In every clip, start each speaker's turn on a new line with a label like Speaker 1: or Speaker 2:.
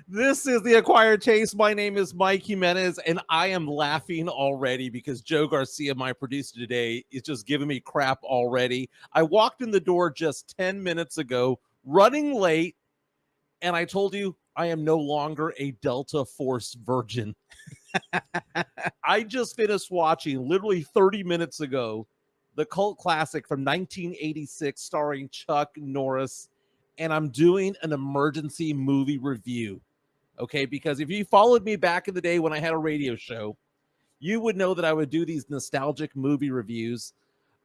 Speaker 1: This is the Acquired Taste. My name is Mike Jimenez, and I am laughing already because Joe Garcia, my producer today, is just giving me crap already. I walked in the door just 10 minutes ago, running late, and I told you I am no longer a Delta Force virgin. I just finished watching, literally 30 minutes ago, the cult classic from 1986 starring Chuck Norris, and I'm doing an emergency movie review. Okay, because if you followed me back in the day when I had a radio show, you would know that I would do these nostalgic movie reviews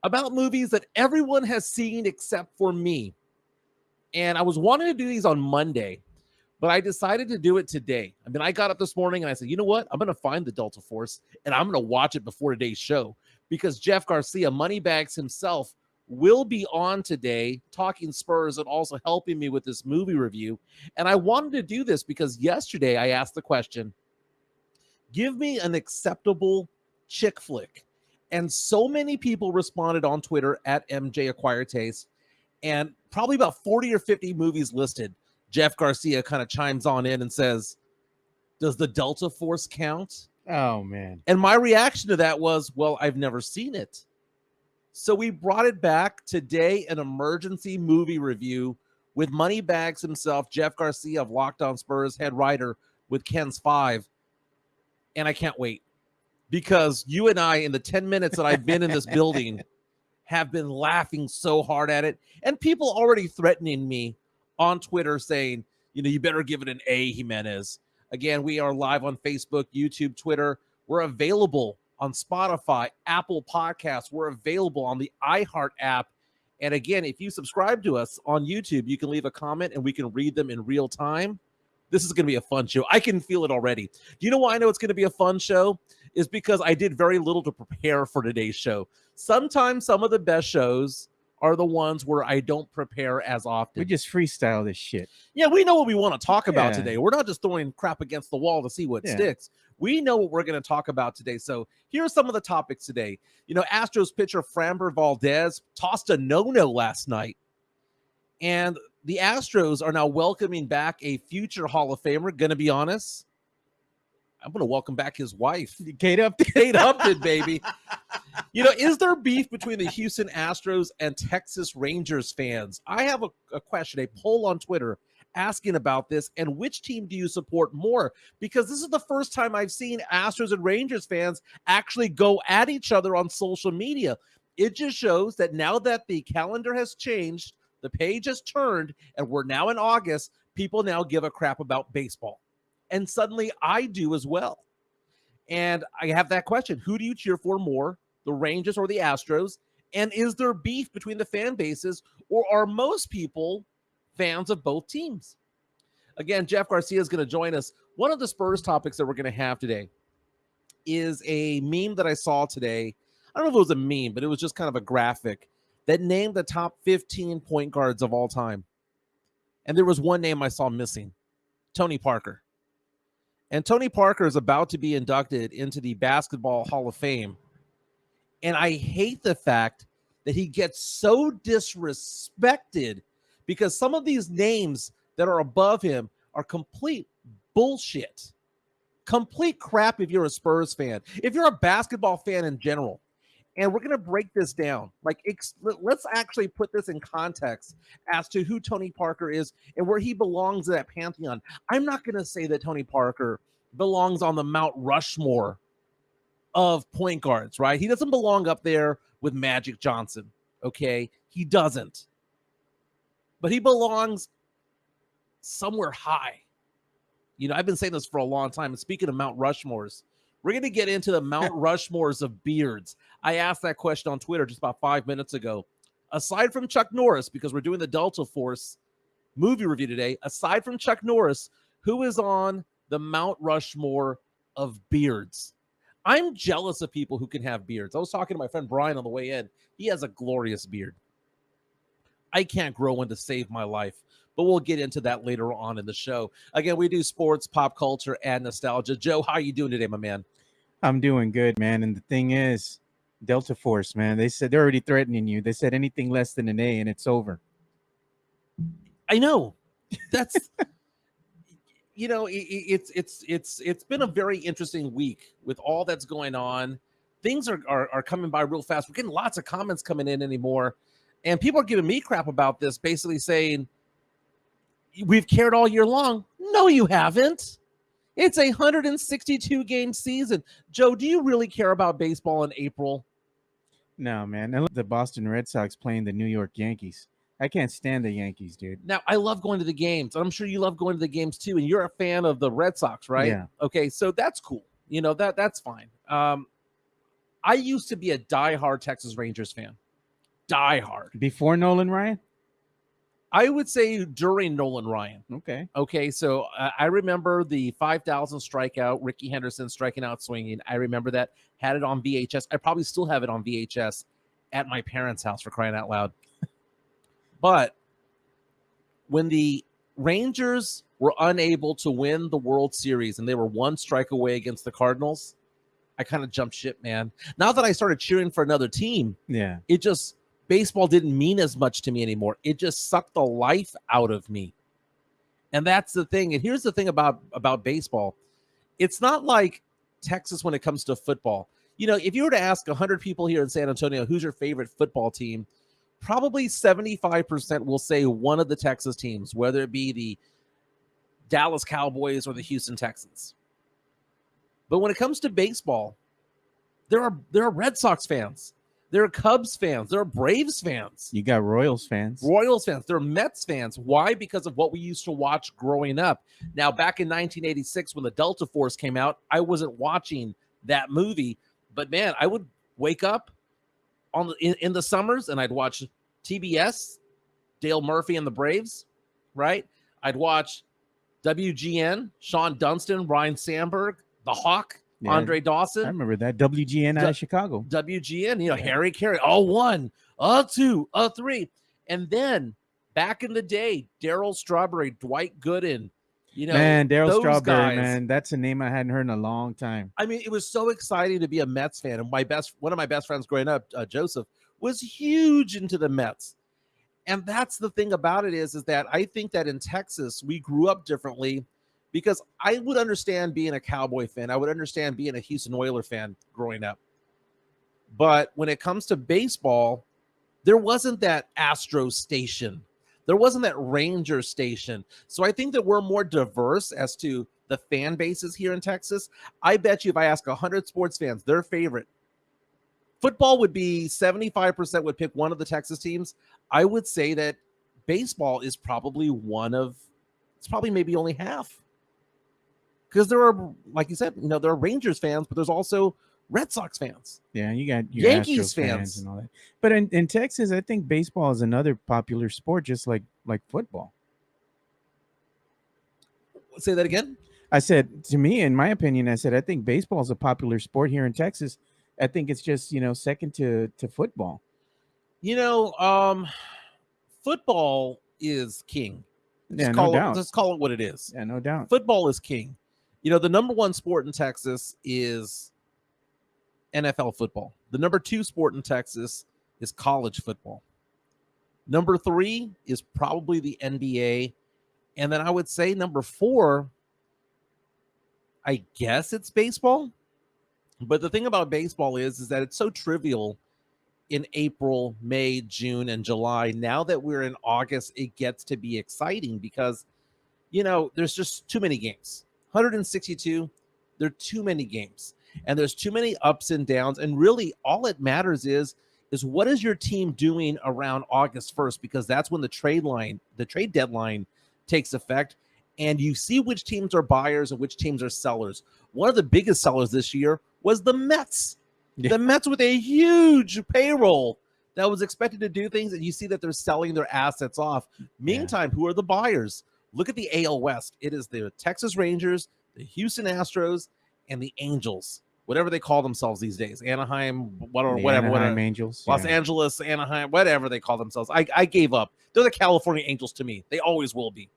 Speaker 1: about movies that everyone has seen except for me. And I was wanting to do these on Monday, but I decided to do it today. I mean, I got up this morning and I said, you know what? I'm going to find the Delta Force and I'm going to watch it before today's show because Jeff Garcia, Moneybags himself, will be on today talking Spurs and also helping me with this movie review. And I wanted to do this because yesterday I asked the question, give me an acceptable chick flick. And so many people responded on Twitter at MJ Acquired Taste, and probably about 40 or 50 movies listed. Jeff Garcia kind of chimes on in and says, does the Delta Force count?
Speaker 2: Oh, man.
Speaker 1: And my reaction to that was, well, I've never seen it. So we brought it back today, an emergency movie review with Moneybags himself, Jeff Garcia of Locked On Spurs, head writer with Ken's 5. And I can't wait because you and I, in the 10 minutes that I've been in this building, have been laughing so hard at it. And people already threatening me on Twitter saying, you know, you better give it an A, Jimenez. Again, we are live on Facebook, YouTube, Twitter. We're available on Spotify, Apple Podcasts. We're available on the iHeart app. And again, if you subscribe to us on YouTube, you can leave a comment and we can read them in real time. This is going to be a fun show. I can feel it already. Do you know why I know it's going to be a fun show? Is because I did very little to prepare for today's show. Sometimes some of the best shows are the ones where I don't prepare as often.
Speaker 2: We just freestyle this shit.
Speaker 1: Yeah, we know what we want to talk about today. We're not just throwing crap against the wall to see what sticks. We know what we're going to talk about today. So here are some of the topics today. You know, Astros pitcher Framber Valdez tossed a no-no last night. And the Astros are now welcoming back a future Hall of Famer. Going to be honest, I'm going to welcome back his wife.
Speaker 2: Kate
Speaker 1: Upton, baby. You know, is there beef between the Houston Astros and Texas Rangers fans? I have a question, a poll on Twitter asking about this, and which team do you support more? Because this is the first time I've seen Astros and Rangers fans actually go at each other on social media. It just shows that now that the calendar has changed, the page has turned, and we're now in August, people now give a crap about baseball. And suddenly I do as well. And I have that question. Who do you cheer for more, the Rangers or the Astros? And is there beef between the fan bases, or are most people fans of both teams? Again, Jeff Garcia is going to join us. One of the Spurs topics that we're going to have today is a meme that I saw today. I don't know if it was a meme, but it was just kind of a graphic that named the top 15 point guards of all time. And there was one name I saw missing, Tony Parker. And Tony Parker is about to be inducted into the Basketball Hall of Fame. And I hate the fact that he gets so disrespected because some of these names that are above him are complete bullshit. Complete crap if you're a Spurs fan. If you're a basketball fan in general. And we're going to break this down. Like, let's actually put this in context as to who Tony Parker is and where he belongs in that pantheon. I'm not going to say that Tony Parker belongs on the Mount Rushmore of point guards, right? He doesn't belong up there with Magic Johnson, okay? He doesn't. But he belongs somewhere high. You know, I've been saying this for a long time. And speaking of Mount Rushmores, we're going to get into the Mount Rushmores of beards. I asked that question on Twitter just about 5 minutes ago. Aside from Chuck Norris, because we're doing the Delta Force movie review today, aside from Chuck Norris, who is on the Mount Rushmore of beards? I'm jealous of people who can have beards. I was talking to my friend Brian on the way in. He has a glorious beard. I can't grow one to save my life, but we'll get into that later on in the show. Again, we do sports, pop culture, and nostalgia. Joe, how are you doing today, my man?
Speaker 2: I'm doing good, man. And the thing is, Delta Force, man, they said they're already threatening you. They said anything less than an A and it's over.
Speaker 1: I know. That's It's been a very interesting week with all that's going on. Things are coming by real fast. We're getting lots of comments coming in anymore, and people are giving me crap about this, basically saying we've cared all year long. No, you haven't. It's a 162 game season. Joe, do you really care about baseball in April?
Speaker 2: No, man. I love the Boston Red Sox playing the New York Yankees. I can't stand the Yankees, dude.
Speaker 1: Now, I love going to the games. I'm sure you love going to the games too, and you're a fan of the Red Sox, right?
Speaker 2: Yeah.
Speaker 1: Okay, so that's cool. That's fine. I used to be a diehard Texas Rangers fan. Diehard.
Speaker 2: Before Nolan Ryan?
Speaker 1: I would say during Nolan Ryan. Okay, so I remember the 5,000 strikeout, Ricky Henderson striking out swinging. I remember that. Had it on VHS. I probably still have it on VHS at my parents' house, for crying out loud. But when the Rangers were unable to win the World Series and they were one strike away against the Cardinals, I kind of jumped ship, man. Now that I started cheering for another team, baseball didn't mean as much to me anymore. It just sucked the life out of me. And that's the thing. And here's the thing about baseball. It's not like Texas when it comes to football. If you were to ask 100 people here in San Antonio, who's your favorite football team, probably 75% will say one of the Texas teams, whether it be the Dallas Cowboys or the Houston Texans. But when it comes to baseball, there are Red Sox fans. There are Cubs fans. There are Braves fans.
Speaker 2: You got Royals fans.
Speaker 1: There are Mets fans. Why? Because of what we used to watch growing up. Now, back in 1986, when the Delta Force came out, I wasn't watching that movie. But, man, I would wake up in the summers and I'd watch TBS, Dale Murphy and the Braves, right? I'd watch WGN, Sean Dunston, Ryan Sandberg, The Hawk, Andre Dawson.
Speaker 2: I remember that. WGN out of Chicago.
Speaker 1: WGN, Harry Carey, 1, 2, 3. And then back in the day, Darryl Strawberry, Dwight Gooden,
Speaker 2: man, Darryl Strawberry,
Speaker 1: guys.
Speaker 2: man, that's a name I hadn't heard in a long time.
Speaker 1: I mean, it was so exciting to be a Mets fan. And one of my best friends growing up, Joseph, was huge into the Mets. And that's the thing about it is that I think that in Texas, we grew up differently. Because I would understand being a Cowboy fan. I would understand being a Houston Oilers fan growing up. But when it comes to baseball, there wasn't that Astros station. There wasn't that Ranger station. So I think that we're more diverse as to the fan bases here in Texas. I bet you if I ask 100 sports fans, their favorite, football would be 75% would pick one of the Texas teams. I would say that baseball is probably it's probably maybe only half. Because there are, like you said, there are Rangers fans, but there's also Red Sox fans.
Speaker 2: Yeah, you got your
Speaker 1: Yankees
Speaker 2: Astros fans and all that. But in Texas, I think baseball is another popular sport, just like football.
Speaker 1: Say that again?
Speaker 2: I said, to me, in my opinion, I think baseball is a popular sport here in Texas. I think it's just, second to football.
Speaker 1: Football is king.
Speaker 2: No doubt.
Speaker 1: Let's call it what it is.
Speaker 2: Yeah, no doubt.
Speaker 1: Football is king. The number one sport in Texas is NFL football. The number 2 sport in Texas is college football. Number 3 is probably the NBA. And then I would say number 4, I guess it's baseball. But the thing about baseball is that it's so trivial in April, May, June, and July. Now that we're in August, it gets to be exciting because, there's just too many games. 162, there are too many games. And there's too many ups and downs. And really, all it matters is what is your team doing around August 1st? Because that's when the trade deadline takes effect. And you see which teams are buyers and which teams are sellers. One of the biggest sellers this year was the Mets. Yeah. The Mets with a huge payroll that was expected to do things, and you see that they're selling their assets off. Meantime, who are the buyers? Look at the AL West. It is the Texas Rangers, the Houston Astros, and the Angels, whatever they call themselves these days. Anaheim, whatever.
Speaker 2: Angels.
Speaker 1: Los Angeles, Anaheim, whatever they call themselves. I gave up. They're the California Angels to me. They always will be.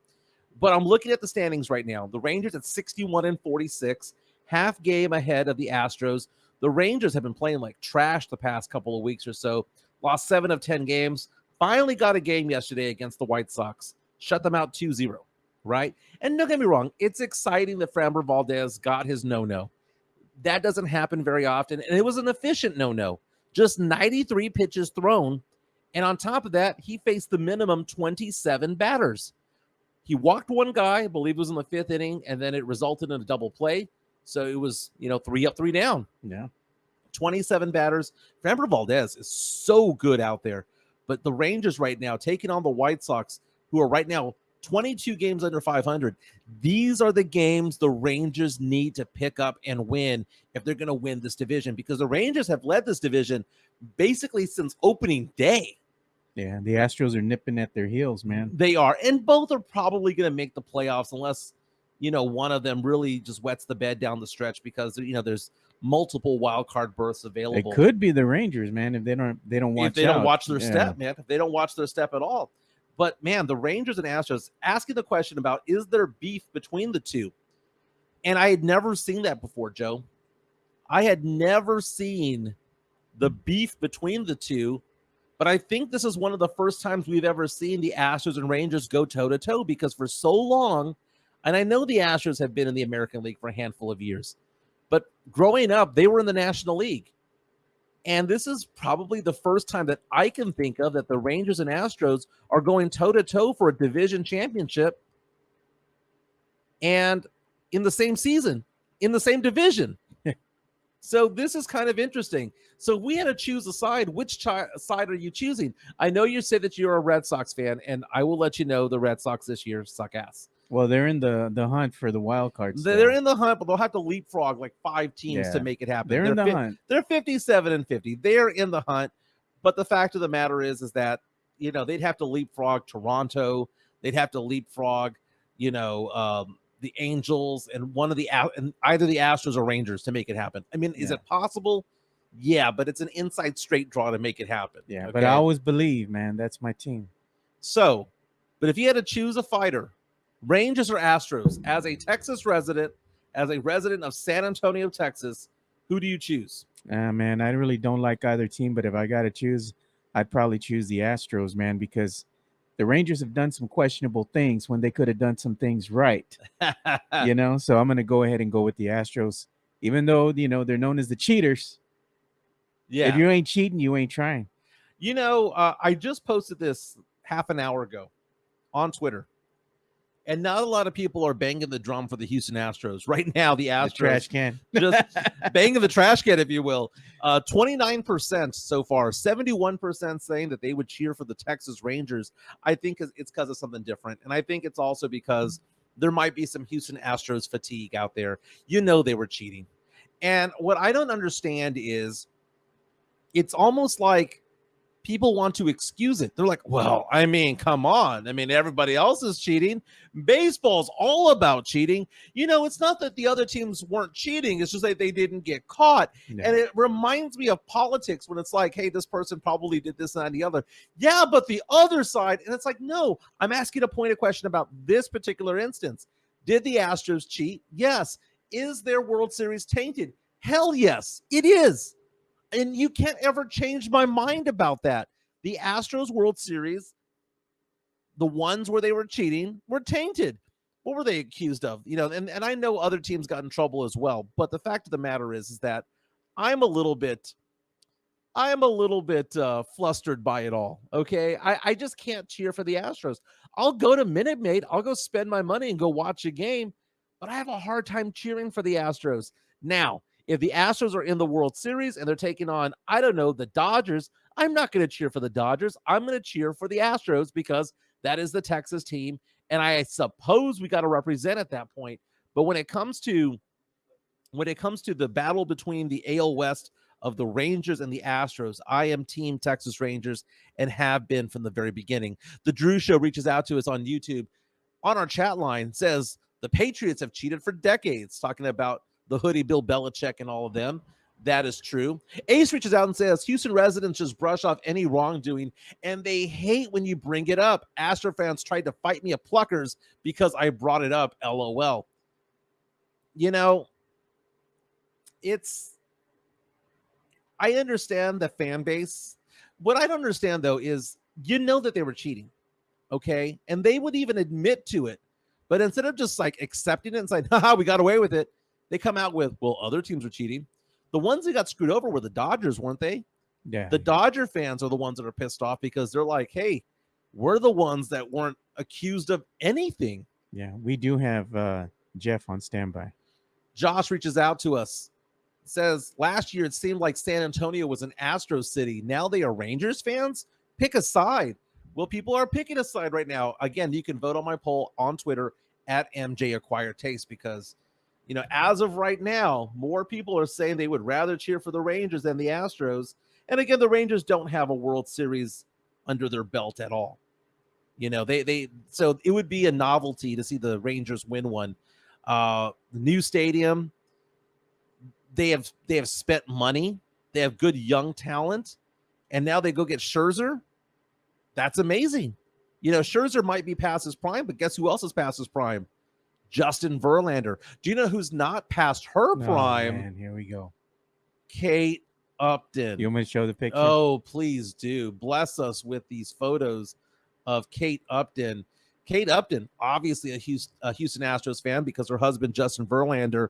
Speaker 1: But I'm looking at the standings right now. The Rangers at 61-46, half game ahead of the Astros. The Rangers have been playing like trash the past couple of weeks or so. Lost 7 of 10 games. Finally got a game yesterday against the White Sox. Shut them out 2-0. right? And don't get me wrong, it's exciting that Framber Valdez got his no-no. That doesn't happen very often, and it was an efficient no-no. Just 93 pitches thrown, and on top of that, he faced the minimum 27 batters. He walked one guy, I believe it was in the 5th inning, and then it resulted in a double play. So it was, 3 up, 3 down.
Speaker 2: Yeah.
Speaker 1: 27 batters. Framber Valdez is so good out there. But the Rangers right now, taking on the White Sox, who are right now 22 games under 500, these are the games the Rangers need to pick up and win if they're going to win this division, because the Rangers have led this division basically since opening day.
Speaker 2: Yeah, the Astros are nipping at their heels, man.
Speaker 1: They are, and both are probably going to make the playoffs unless, one of them really just wets the bed down the stretch, because, there's multiple wild card berths available.
Speaker 2: It could be the Rangers, man, if they don't watch
Speaker 1: if they don't watch their step, man. If they don't watch their step at all. But man, the Rangers and Astros, asking the question about, is there beef between the two? And I had never seen that before, Joe. I had never seen the beef between the two, but I think this is one of the first times we've ever seen the Astros and Rangers go toe-to-toe, because for so long, and I know the Astros have been in the American League for a handful of years, but growing up, they were in the National League. And this is probably the first time that I can think of that the Rangers and Astros are going toe-to-toe for a division championship, and in the same season, in the same division. So this is kind of interesting. So we had to choose a side. Which side are you choosing? I know you said that you're a Red Sox fan, and I will let you know the Red Sox this year suck ass.
Speaker 2: Well, they're in the hunt for the wild cards.
Speaker 1: They're in the hunt, but they'll have to leapfrog like 5 teams to make it happen.
Speaker 2: They're in the hunt.
Speaker 1: They're 57-50. They're in the hunt. But the fact of the matter is that, they'd have to leapfrog Toronto. They'd have to leapfrog, the Angels and either the Astros or Rangers to make it happen. I mean, is it possible? Yeah, but it's an inside straight draw to make it happen.
Speaker 2: Yeah, okay? But I always believe, man, that's my team.
Speaker 1: So, but if you had to choose a fighter, Rangers or Astros, as a Texas resident, as a resident of San Antonio, Texas, who do you choose?
Speaker 2: Man, I really don't like either team, but if I got to choose, I'd probably choose the Astros, man, because the Rangers have done some questionable things when they could have done some things right, so I'm going to go ahead and go with the Astros, even though, they're known as the cheaters. Yeah. If you ain't cheating, you ain't trying.
Speaker 1: I just posted this half an hour ago on Twitter, and not a lot of people are banging the drum for the Houston Astros. Right now, the Astros,
Speaker 2: the trash can.
Speaker 1: Just banging the trash can, if you will. 29% so far, 71% saying that they would cheer for the Texas Rangers. I think it's because of something different. And I think it's also because there might be some Houston Astros fatigue out there. They were cheating. And what I don't understand is it's almost like people want to excuse it. They're like, well, I mean, come on. I mean, everybody else is cheating. Baseball's all about cheating. It's not that the other teams weren't cheating. It's just that they didn't get caught. No. And it reminds me of politics when it's like, hey, this person probably did this and the other. Yeah, but the other side. And it's like, no, I'm asking a pointed question about this particular instance. Did the Astros cheat? Yes. Is their World Series tainted? Hell yes, it is. And you can't ever change my mind about that. The Astros World Series, the ones where they were cheating, were tainted. What were they accused of? And I know other teams got in trouble as well. But the fact of the matter is that I'm a little bit flustered by it all. Okay, I just can't cheer for the Astros. I'll go to Minute Maid. I'll go spend my money and go watch a game. But I have a hard time cheering for the Astros. Now, if the Astros are in the World Series and they're taking on, I don't know, the Dodgers, I'm not going to cheer for the Dodgers. I'm going to cheer for the Astros because that is the Texas team. And I suppose we got to represent at that point. But when it comes to the battle between the AL West of the Rangers and the Astros, I am team Texas Rangers and have been from the very beginning. The Drew Show reaches out to us on YouTube. On our chat line says the Patriots have cheated for decades, talking about the hoodie Bill Belichick and all of them. That is true. Ace reaches out and says, Houston residents just brush off any wrongdoing, and they hate when you bring it up. Astro fans tried to fight me at Pluckers because I brought it up, LOL. I understand the fan base. What I don't understand, though, is that they were cheating, okay? And they would even admit to it. But instead of just like accepting it and saying, haha, we got away with it, they come out with, well, other teams are cheating. The ones that got screwed over were the Dodgers, weren't they?
Speaker 2: Yeah.
Speaker 1: The Dodger fans are the ones that are pissed off because they're like, hey, we're the ones that weren't accused of anything.
Speaker 2: Yeah, we do have Jeff on standby.
Speaker 1: Josh reaches out to us, says, last year it seemed like San Antonio was an Astros city. Now they are Rangers fans? Pick a side. Well, people are picking a side right now. Again, you can vote on my poll on Twitter at MJ Acquire Taste because, you know, as of right now, more people are saying they would rather cheer for the Rangers than the Astros. And again, the Rangers don't have a World Series under their belt at all. You know, so it would be a novelty to see the Rangers win one. The new stadium, they have spent money. They have good young talent, and now they go get Scherzer. That's amazing. You know, Scherzer might be past his prime, but guess who else is past his prime? Justin Verlander. Do you know who's not past her prime?
Speaker 2: Man, here we go.
Speaker 1: Kate Upton.
Speaker 2: You want me to show the picture?
Speaker 1: Oh, please do. Bless us with these photos of Kate Upton. Kate Upton, obviously a Houston Astros fan because her husband, Justin Verlander,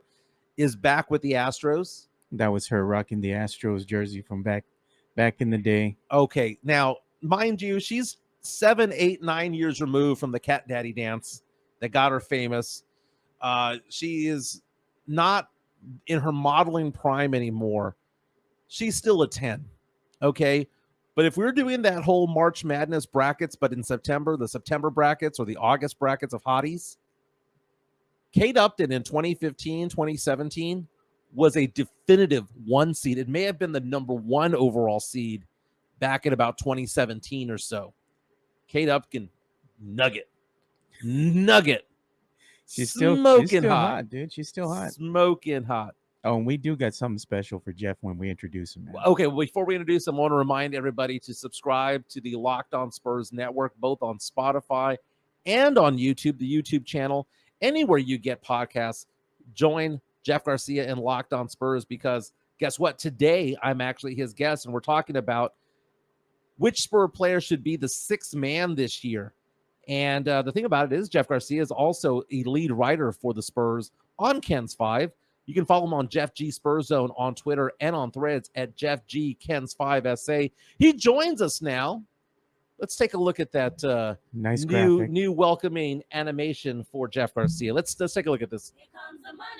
Speaker 1: is back with the Astros.
Speaker 2: That was her rocking the Astros jersey from back in the day.
Speaker 1: Okay, now, mind you, she's 7, 8, 9 years removed from the Cat Daddy dance that got her famous. She is not in her modeling prime anymore. She's still a 10, okay? But if we're doing that whole March Madness brackets, but in September, the September brackets or the August brackets of hotties, Kate Upton in 2015, 2017 was a definitive 1 seed. It may have been the number 1 overall seed back in about 2017 or so. Kate Upton, nugget.
Speaker 2: She's still
Speaker 1: smoking
Speaker 2: hot, dude. She's still hot.
Speaker 1: Smoking hot.
Speaker 2: Oh, and we do got something special for Jeff when we introduce him. Man.
Speaker 1: Okay, well, before we introduce him, I want to remind everybody to subscribe to the Locked On Spurs Network, both on Spotify and on YouTube, the YouTube channel. Anywhere you get podcasts, join Jeff Garcia and Locked On Spurs because guess what? Today, I'm actually his guest, and we're talking about which Spur player should be the 6th man this year. And the thing about it is Jeff Garcia is also a lead writer for the Spurs on Ken's 5. You can follow him on Jeff G Spurs Zone on Twitter and on Threads at Jeff G Ken's 5 SA. He joins us now. Let's take a look at that
Speaker 2: nice
Speaker 1: new welcoming animation for Jeff Garcia. Let's take a look at this.
Speaker 3: Here comes the money.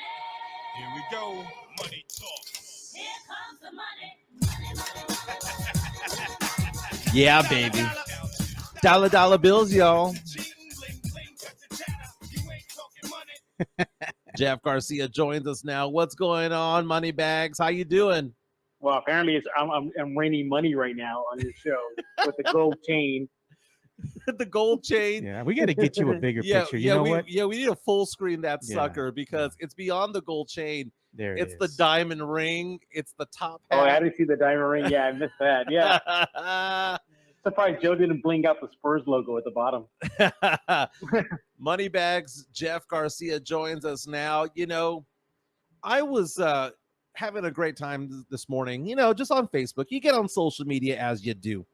Speaker 4: Here we go. Money talk.
Speaker 3: Here comes the money.
Speaker 1: Yeah, baby. Dollar bills, y'all. Jeff Garcia joins us now. What's going on, Moneybags? How you doing?
Speaker 5: Well, apparently I'm raining money right now on this show with the gold chain.
Speaker 1: The gold chain.
Speaker 2: Yeah, we got to get you a bigger picture. You know what?
Speaker 1: Yeah, we need to full screen that sucker because it's beyond the gold chain.
Speaker 2: It's
Speaker 1: the diamond ring. It's the top hat.
Speaker 5: Oh, I didn't see the diamond ring. Yeah, I missed that. Yeah. Surprised Joe didn't bling out the Spurs logo at the bottom.
Speaker 1: Moneybags, Jeff Garcia joins us now. You know, I was having a great time this morning, you know, just on Facebook. You get on social media as you do.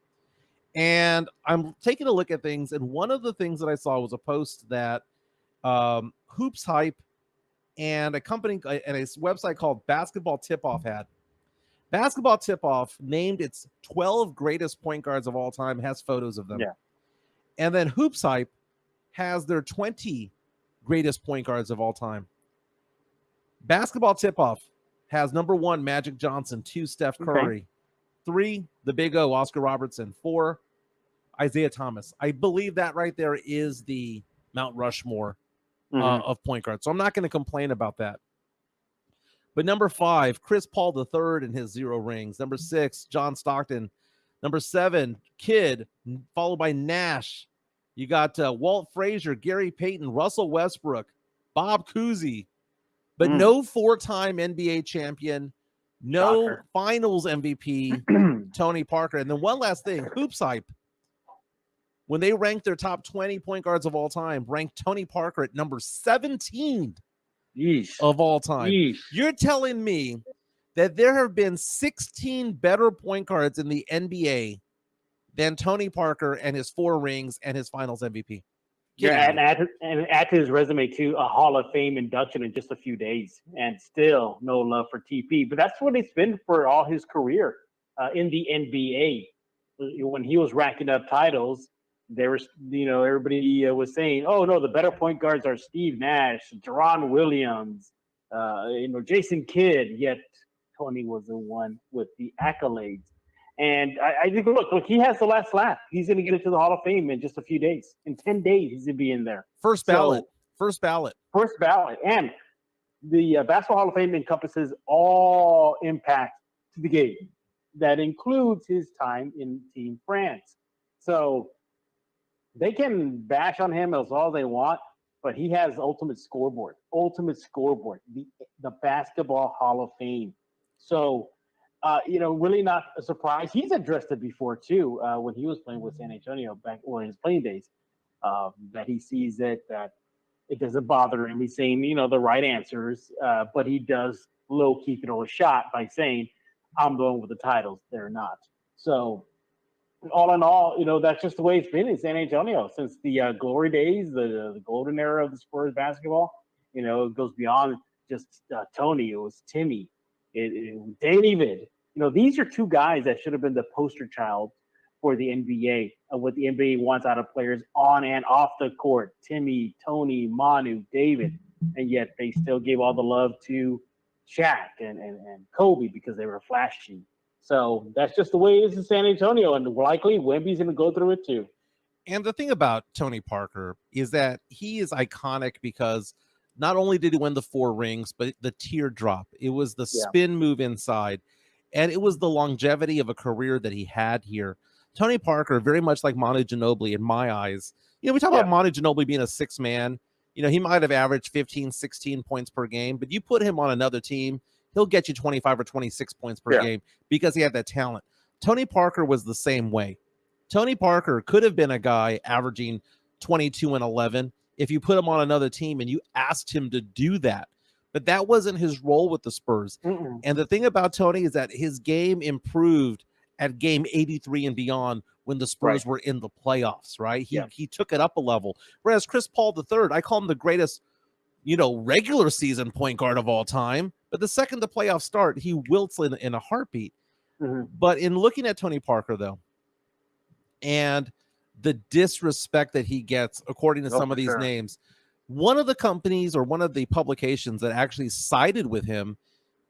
Speaker 1: And I'm taking a look at things. And one of the things that I saw was a post that Hoops Hype and a company and a website called Basketball Tip-Off had. Basketball Tip-Off named its 12 greatest point guards of all time, has photos of them.
Speaker 5: Yeah.
Speaker 1: And then Hoops Hype has their 20 greatest point guards of all time. Basketball Tip-Off has number 1, Magic Johnson, 2, Steph Curry, 3, the Big O, Oscar Robertson, 4, Isaiah Thomas. I believe that right there is the Mount Rushmore of point guards. So I'm not going to complain about that. But number 5, Chris Paul III and his 0 rings. Number 6, John Stockton. Number 7, Kidd, followed by Nash. You got Walt Frazier, Gary Payton, Russell Westbrook, Bob Cousy, but no 4-time NBA champion, no finals MVP, Tony Parker. And then one last thing, Hoops Hype, when they ranked their top 20 point guards of all time, ranked Tony Parker at number 17 of all time. You're telling me that there have been 16 better point guards in the NBA than Tony Parker and his 4 rings and his finals MVP.
Speaker 5: Yeah,
Speaker 1: Kidding me.
Speaker 5: and add to his resume too, a Hall of Fame induction in just a few days, and still no love for TP. But that's what it's been for all his career in the NBA. When he was racking up titles, there was, everybody was saying, "Oh no, the better point guards are Steve Nash, Deron Williams, Jason Kidd." Yet Tony was the one with the accolades. And I think, look, he has the last laugh. He's going to get into the Hall of Fame in just a few days. In 10 days, he's going to be in there.
Speaker 1: First ballot. First ballot.
Speaker 5: First ballot. And the Basketball Hall of Fame encompasses all impact to the game. That includes his time in Team France. So they can bash on him as all they want, but he has ultimate scoreboard, the Basketball Hall of Fame. So, really not a surprise. He's addressed it before too, when he was playing with San Antonio back in his playing days, that he sees it, that it doesn't bother him. He's saying, the right answers, but he does low-key throw a shot by saying, I'm the one with the titles, they're not. So all in all, that's just the way it's been in San Antonio since the glory days, the golden era of the Spurs basketball. It goes beyond just Tony. It was Timmy, David. These are two guys that should have been the poster child for the NBA of what the NBA wants out of players on and off the court. Timmy, Tony, Manu, David, and yet they still gave all the love to Shaq and Kobe because they were flashy. So that's just the way it is in San Antonio, and likely Wemby's going to go through it too.
Speaker 1: And the thing about Tony Parker is that he is iconic because not only did he win the 4 rings, but the teardrop. It was the spin move inside, and it was the longevity of a career that he had here. Tony Parker, very much like Manu Ginobili in my eyes. We talk about Manu Ginobili being a 6-man. He might have averaged 15, 16 points per game, but you put him on another team, he'll get you 25 or 26 points per game because he had that talent. Tony Parker was the same way. Tony Parker could have been a guy averaging 22 and 11 if you put him on another team and you asked him to do that. But that wasn't his role with the Spurs.
Speaker 5: Mm-mm.
Speaker 1: And the thing about Tony is that his game improved at game 83 and beyond when the Spurs were in the playoffs, right? He took it up a level. Whereas Chris Paul III, I call him the greatest, regular season point guard of all time. But the second the playoffs start, he wilts in a heartbeat.
Speaker 5: Mm-hmm.
Speaker 1: But in looking at Tony Parker, though, and the disrespect that he gets, according to some of these names, one of the companies or one of the publications that actually sided with him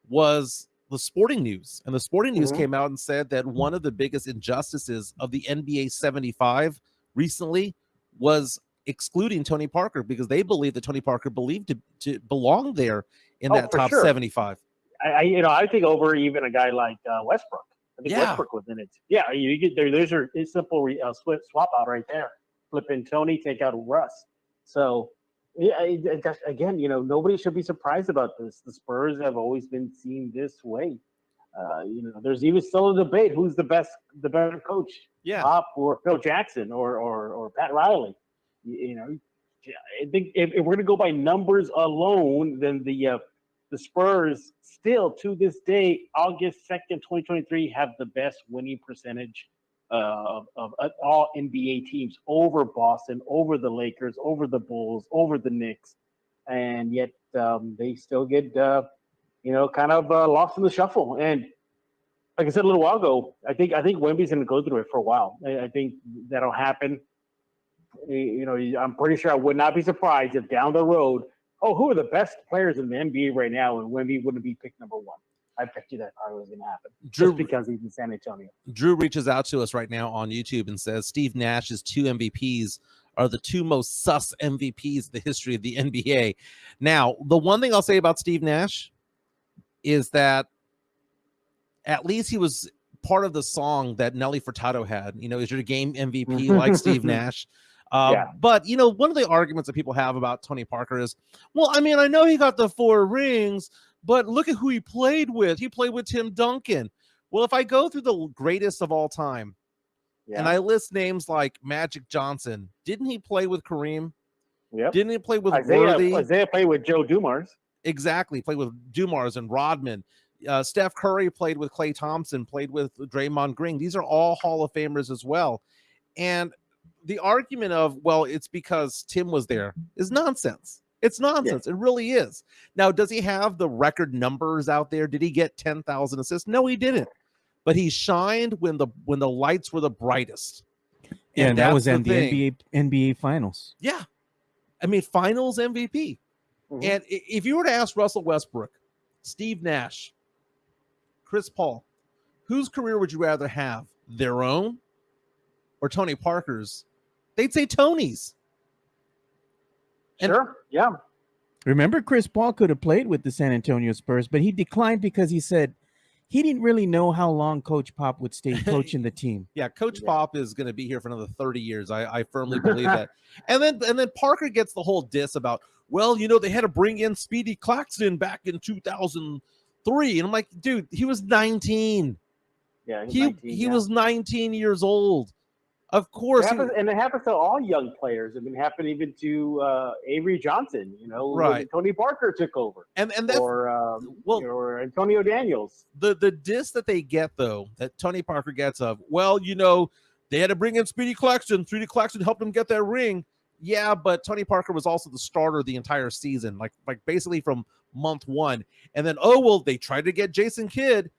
Speaker 1: was the Sporting News. And the Sporting News came out and said that one of the biggest injustices of the NBA 75 recently was excluding Tony Parker because they believe that Tony Parker believed to belong there in that top 75.
Speaker 5: I think over even a guy like Westbrook. I think Westbrook was in it. Yeah, you get there. There's a simple swap out right there. Flip in Tony, take out Russ. So again, nobody should be surprised about this. The Spurs have always been seen this way. There's even still a debate who's the better coach. Pop or Phil Jackson or Pat Riley. I think if we're going to go by numbers alone, then the Spurs still to this day, August 2nd, 2023, have the best winning percentage of all NBA teams over Boston, over the Lakers, over the Bulls, over the Knicks. And yet they still get, kind of lost in the shuffle. And like I said a little while ago, I think Wemby's going to go through it for a while. I think that'll happen. I'm pretty sure I would not be surprised if down the road, who are the best players in the NBA right now, and Wemby wouldn't be picked number 1. I bet you that probably was going to happen. Just because he's in San Antonio.
Speaker 1: Drew reaches out to us right now on YouTube and says Steve Nash's 2 MVPs are the 2 most sus MVPs in the history of the NBA. Now, the one thing I'll say about Steve Nash is that at least he was part of the song that Nelly Furtado had. Is your game MVP like Steve Nash? But, one of the arguments that people have about Tony Parker is, well, I mean, I know he got the 4 rings, but look at who he played with. He played with Tim Duncan. Well, if I go through the greatest of all time and I list names like Magic Johnson, didn't he play with Kareem?
Speaker 5: Yep.
Speaker 1: Didn't he play with
Speaker 5: Worthy? Isaiah played with Joe Dumars.
Speaker 1: Exactly. Played with Dumars and Rodman. Steph Curry played with Klay Thompson, played with Draymond Green. These are all Hall of Famers as well. And the argument of, well, it's because Tim was there is nonsense. It's nonsense. It really is. Now, does he have the record numbers out there? Did he get 10,000 assists? No, he didn't. But he shined when the lights were the brightest.
Speaker 2: Yeah, and that was in the
Speaker 1: thing.
Speaker 2: NBA Finals.
Speaker 1: Yeah. I mean, Finals MVP.
Speaker 5: Mhm.
Speaker 1: And if you were to ask Russell Westbrook, Steve Nash, Chris Paul, whose career would you rather have? Their own or Tony Parker's? They'd say Tony's. And-
Speaker 5: Sure. Yeah.
Speaker 2: Remember, Chris Paul could have played with the San Antonio Spurs, but he declined because he said he didn't really know how long Coach Pop would stay coaching the team.
Speaker 1: Yeah, Coach
Speaker 5: Yeah.
Speaker 1: Pop is going to be here for another 30 years. I firmly believe that. And then Parker gets the whole diss about, well, they had to bring in Speedy Claxton back in 2003. And I'm like, dude, he was 19.
Speaker 5: Yeah.
Speaker 1: He was 19 years old. Of course.
Speaker 5: And it happens to all young players. I mean, it happened even to Avery Johnson,
Speaker 1: Right.
Speaker 5: when Tony Parker took over.
Speaker 1: And that's
Speaker 5: Or Antonio Daniels.
Speaker 1: the diss that they get, though, that Tony Parker gets of, well, they had to bring in Speedy Claxton. Speedy Claxton helped him get that ring. Yeah, but Tony Parker was also the starter the entire season, like basically from month one. And then, they tried to get Jason Kidd.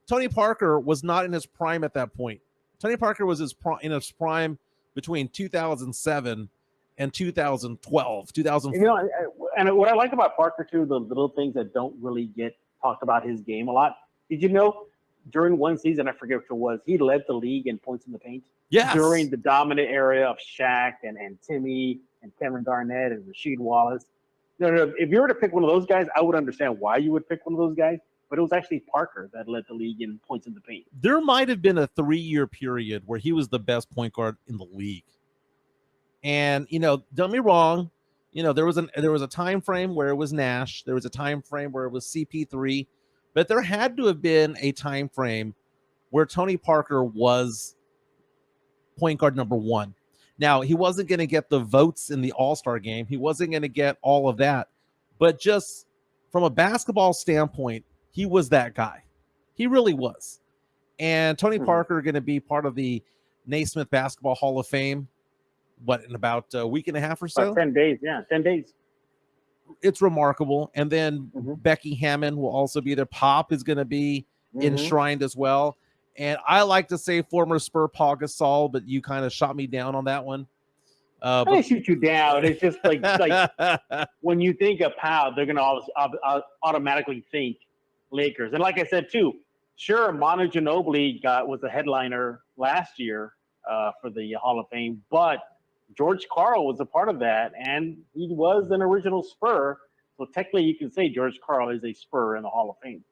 Speaker 1: Tony Parker was not in his prime at that point. Tony Parker was in his prime between 2007 and 2012, 2004.
Speaker 5: And what I like about Parker too, the little things that don't really get talked about his game a lot. Did you know during one season, I forget which it was, he led the league in points in the paint?
Speaker 1: Yes.
Speaker 5: During the dominant area of Shaq and Timmy and Kevin Garnett and Rasheed Wallace. No, if you were to pick one of those guys, I would understand why you would pick one of those guys. But it was actually Parker that led the league in points in the paint.
Speaker 1: There might have been a 3-year period where he was the best point guard in the league. And, don't get me wrong, there was a time frame where it was Nash. There was a time frame where it was CP3. But there had to have been a time frame where Tony Parker was point guard number one. Now, he wasn't going to get the votes in the All-Star game. He wasn't going to get all of that. But just from a basketball standpoint, he was that guy. He really was. And Tony Parker going to be part of the Naismith Basketball Hall of Fame, in about a week and a half or so?
Speaker 5: About 10 days, yeah, 10 days.
Speaker 1: It's remarkable. And then Becky Hammond will also be there. Pop is going to be enshrined as well. And I like to say former Spur Paul Gasol, but you kind of shot me down on that one.
Speaker 5: I didn't shoot you down. It's just like when you think of Powell, they're going to automatically think Lakers. And like I said, too, sure, Manu Ginobili was a headliner last year for the Hall of Fame, but George Karl was a part of that, and he was an original Spur. So technically you can say George Karl is a Spur in the Hall of Fame.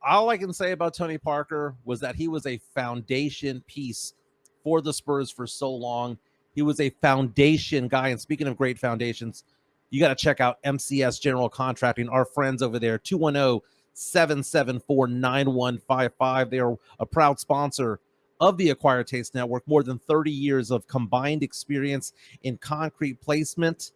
Speaker 1: All I can say about Tony Parker was that he was a foundation piece for the Spurs for so long. He was a foundation guy. And speaking of great foundations, you got to check out MCS General Contracting, our friends over there, 210-774-9155. They are a proud sponsor of the Acquired Taste Network. More than 30 years of combined experience in concrete placement.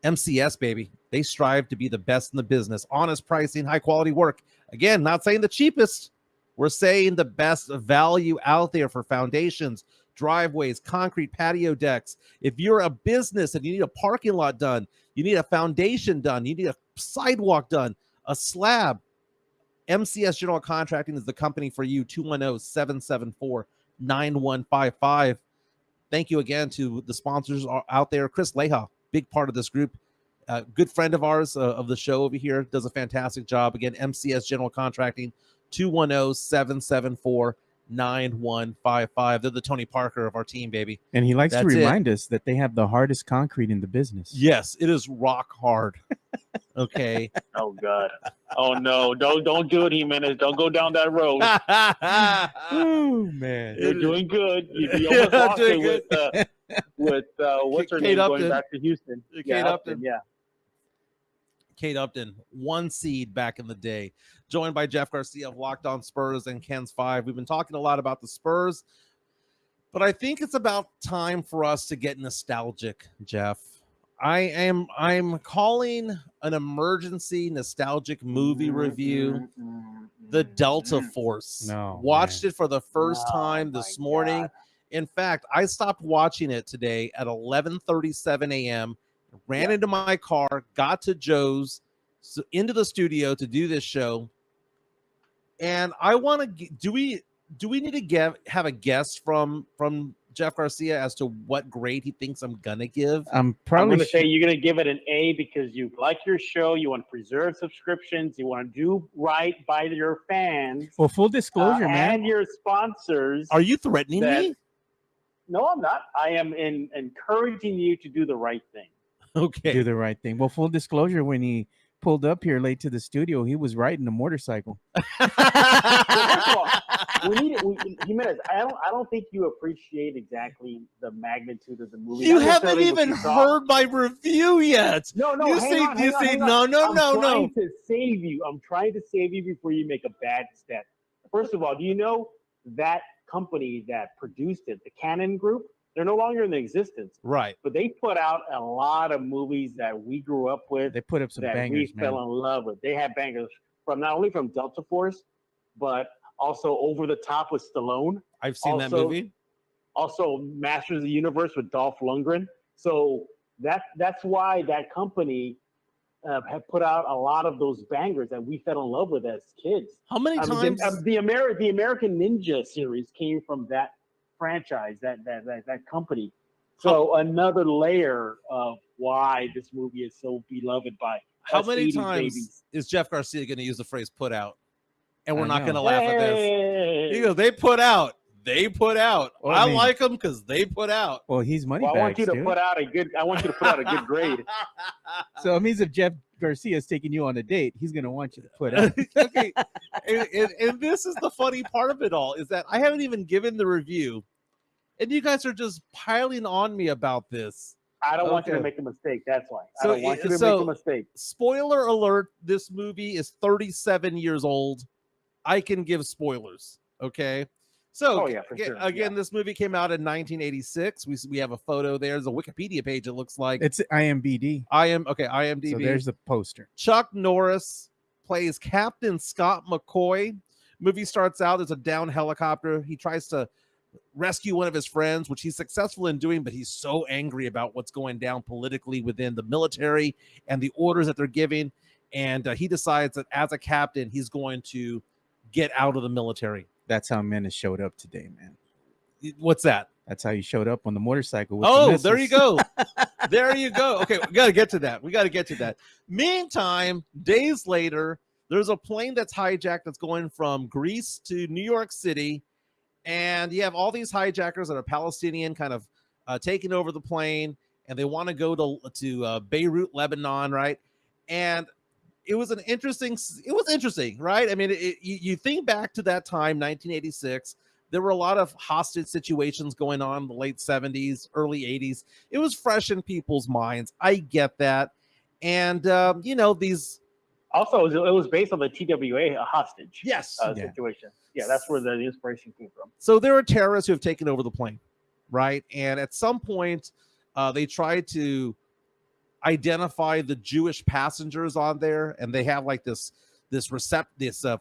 Speaker 1: MCS, baby. They strive to be the best in the business. Honest pricing, high quality work. Again, not saying the cheapest. We're saying the best value out there for foundations, driveways, concrete patio decks. If you're a business and you need a parking lot done, you need a foundation done, you need a sidewalk done, a slab, MCS General Contracting is the company for you. 210-774-9155. Thank you again to the sponsors out there. Chris Leha, big part of this group, good friend of ours of the show over here, does a fantastic job. Again, MCS General Contracting, 210-774-9155. They're the Tony Parker of our team, baby.
Speaker 2: And he likes to
Speaker 1: That's
Speaker 2: remind us that they have the hardest concrete in the business.
Speaker 1: Yes, it is rock hard. Okay.
Speaker 5: Oh God. Oh no! Don't do it, Jimenez. Don't go down that road.
Speaker 2: Oh man,
Speaker 5: You're doing good. You almost lost it with what's her
Speaker 1: Kate
Speaker 5: name
Speaker 1: Upton.
Speaker 5: going back to Houston.
Speaker 1: Kate Upton.
Speaker 5: Yeah.
Speaker 1: Kate Upton, 1 seed back in the day, joined by Jeff Garcia of Locked On Spurs and Ken's 5. We've been talking a lot about the Spurs, but I think it's about time for us to get nostalgic, Jeff. I'm calling an emergency nostalgic movie review, The Delta Force.
Speaker 2: No,
Speaker 1: Watched it for the first time this morning.
Speaker 5: God.
Speaker 1: In fact, I stopped watching it today at 11:37 a.m., ran into my car, got to Joe's, into the studio to do this show. And I want to do we need to have a guess from Jeff Garcia as to what grade he thinks I'm gonna give?
Speaker 2: I'm
Speaker 5: I'm
Speaker 2: probably
Speaker 5: going to say you're going to give it an A because you like your show. You want to preserve subscriptions. You want to do right by your fans
Speaker 2: well, full disclosure, man.
Speaker 5: and your sponsors.
Speaker 1: Are you threatening me?
Speaker 5: No, I'm not. I am encouraging you to do the right thing.
Speaker 1: Okay.
Speaker 2: Do the right thing. Well, full disclosure, when he pulled up here late to the studio, he was riding a motorcycle.
Speaker 5: Well, first of all, Jimenez, I don't think you appreciate exactly the magnitude of the movie.
Speaker 1: You
Speaker 5: Not
Speaker 1: haven't
Speaker 5: necessarily what
Speaker 1: even
Speaker 5: you saw.
Speaker 1: heard my review yet.
Speaker 5: No,
Speaker 1: You
Speaker 5: hang
Speaker 1: say-
Speaker 5: on,
Speaker 1: you
Speaker 5: hang on,
Speaker 1: say
Speaker 5: hang
Speaker 1: no,
Speaker 5: on.
Speaker 1: no,
Speaker 5: I'm
Speaker 1: no, no.
Speaker 5: trying to save you. I'm trying to save you before you make a bad step. First of all, do you know that company that produced it, the Canon Group, they're no longer in existence,
Speaker 1: Right.
Speaker 5: but they put out a lot of movies that we grew up with,
Speaker 2: They put up some
Speaker 5: that
Speaker 2: bangers,
Speaker 5: we
Speaker 2: man.
Speaker 5: fell in love with. They had bangers from not only from Delta Force, but also Over the Top with Stallone.
Speaker 1: I've seen that
Speaker 5: Also-
Speaker 1: movie.
Speaker 5: Also Masters of the Universe with Dolph Lundgren. So that's why that company have put out a lot of those bangers that we fell in love with as kids.
Speaker 1: How many
Speaker 5: I mean,
Speaker 1: times?
Speaker 5: the American Ninja series came from that franchise, that company. So another layer of why this movie is so beloved by
Speaker 1: How
Speaker 5: us
Speaker 1: many
Speaker 5: 80s
Speaker 1: times
Speaker 5: babies.
Speaker 1: is Jeff Garcia going to use the phrase "put out"? And we're
Speaker 2: I
Speaker 1: not
Speaker 2: know.
Speaker 1: going to laugh at this.
Speaker 5: Hey!
Speaker 1: He goes, "They put out. They put out.
Speaker 2: Well,
Speaker 1: I
Speaker 2: I mean-
Speaker 1: like them because they put out."
Speaker 2: Well, he's money
Speaker 5: Well, I want
Speaker 2: bags,
Speaker 5: you to
Speaker 2: dude.
Speaker 5: put out a good. I want you to put out a good grade.
Speaker 2: So it means if Jeff Garcia is taking you on a date, he's going to want you to put out.
Speaker 1: Okay, and this is the funny part of it all is that I haven't even given the review, and you guys are just piling on me about this.
Speaker 5: I don't want you to
Speaker 1: Okay.
Speaker 5: make a mistake. That's why.
Speaker 1: So
Speaker 5: I don't want you to
Speaker 1: so-
Speaker 5: make a mistake.
Speaker 1: Spoiler alert: this movie is 37 years old. I can give spoilers. Okay. So
Speaker 5: Oh, yeah, for sure.
Speaker 1: again, this movie came out in 1986. We have a photo there. There's a Wikipedia page. It looks like
Speaker 2: It's IMBD.
Speaker 1: IMDb.
Speaker 2: So there's the poster.
Speaker 1: Chuck Norris plays Captain Scott McCoy. Movie starts out as a downed helicopter. He tries to rescue one of his friends, which he's successful in doing, but he's so angry about what's going down politically within the military and the orders that they're giving. And he decides that as a captain, he's going to get out of the military.
Speaker 2: That's how Menace showed up today, man.
Speaker 1: What's that?
Speaker 2: That's how you showed up on the motorcycle. With the
Speaker 1: Oh,
Speaker 2: missiles.
Speaker 1: there you go. There you go. Okay, we got to get to that. Meantime, days later, there's a plane that's hijacked that's going from Greece to New York City. And you have all these hijackers that are Palestinian kind of taking over the plane. And they want to go to Beirut, Lebanon, right? And it was interesting, right? I mean, you think back to that time, 1986. There were a lot of hostage situations going on in the late 70s, early 80s. It was fresh in people's minds. I get that. And, these.
Speaker 5: Also, it was based on the TWA hostage
Speaker 1: Yes.
Speaker 5: situation. Yeah, that's where the inspiration came from.
Speaker 1: So there are terrorists who have taken over the plane, right? And at some point, they try to identify the Jewish passengers on there, and they have like this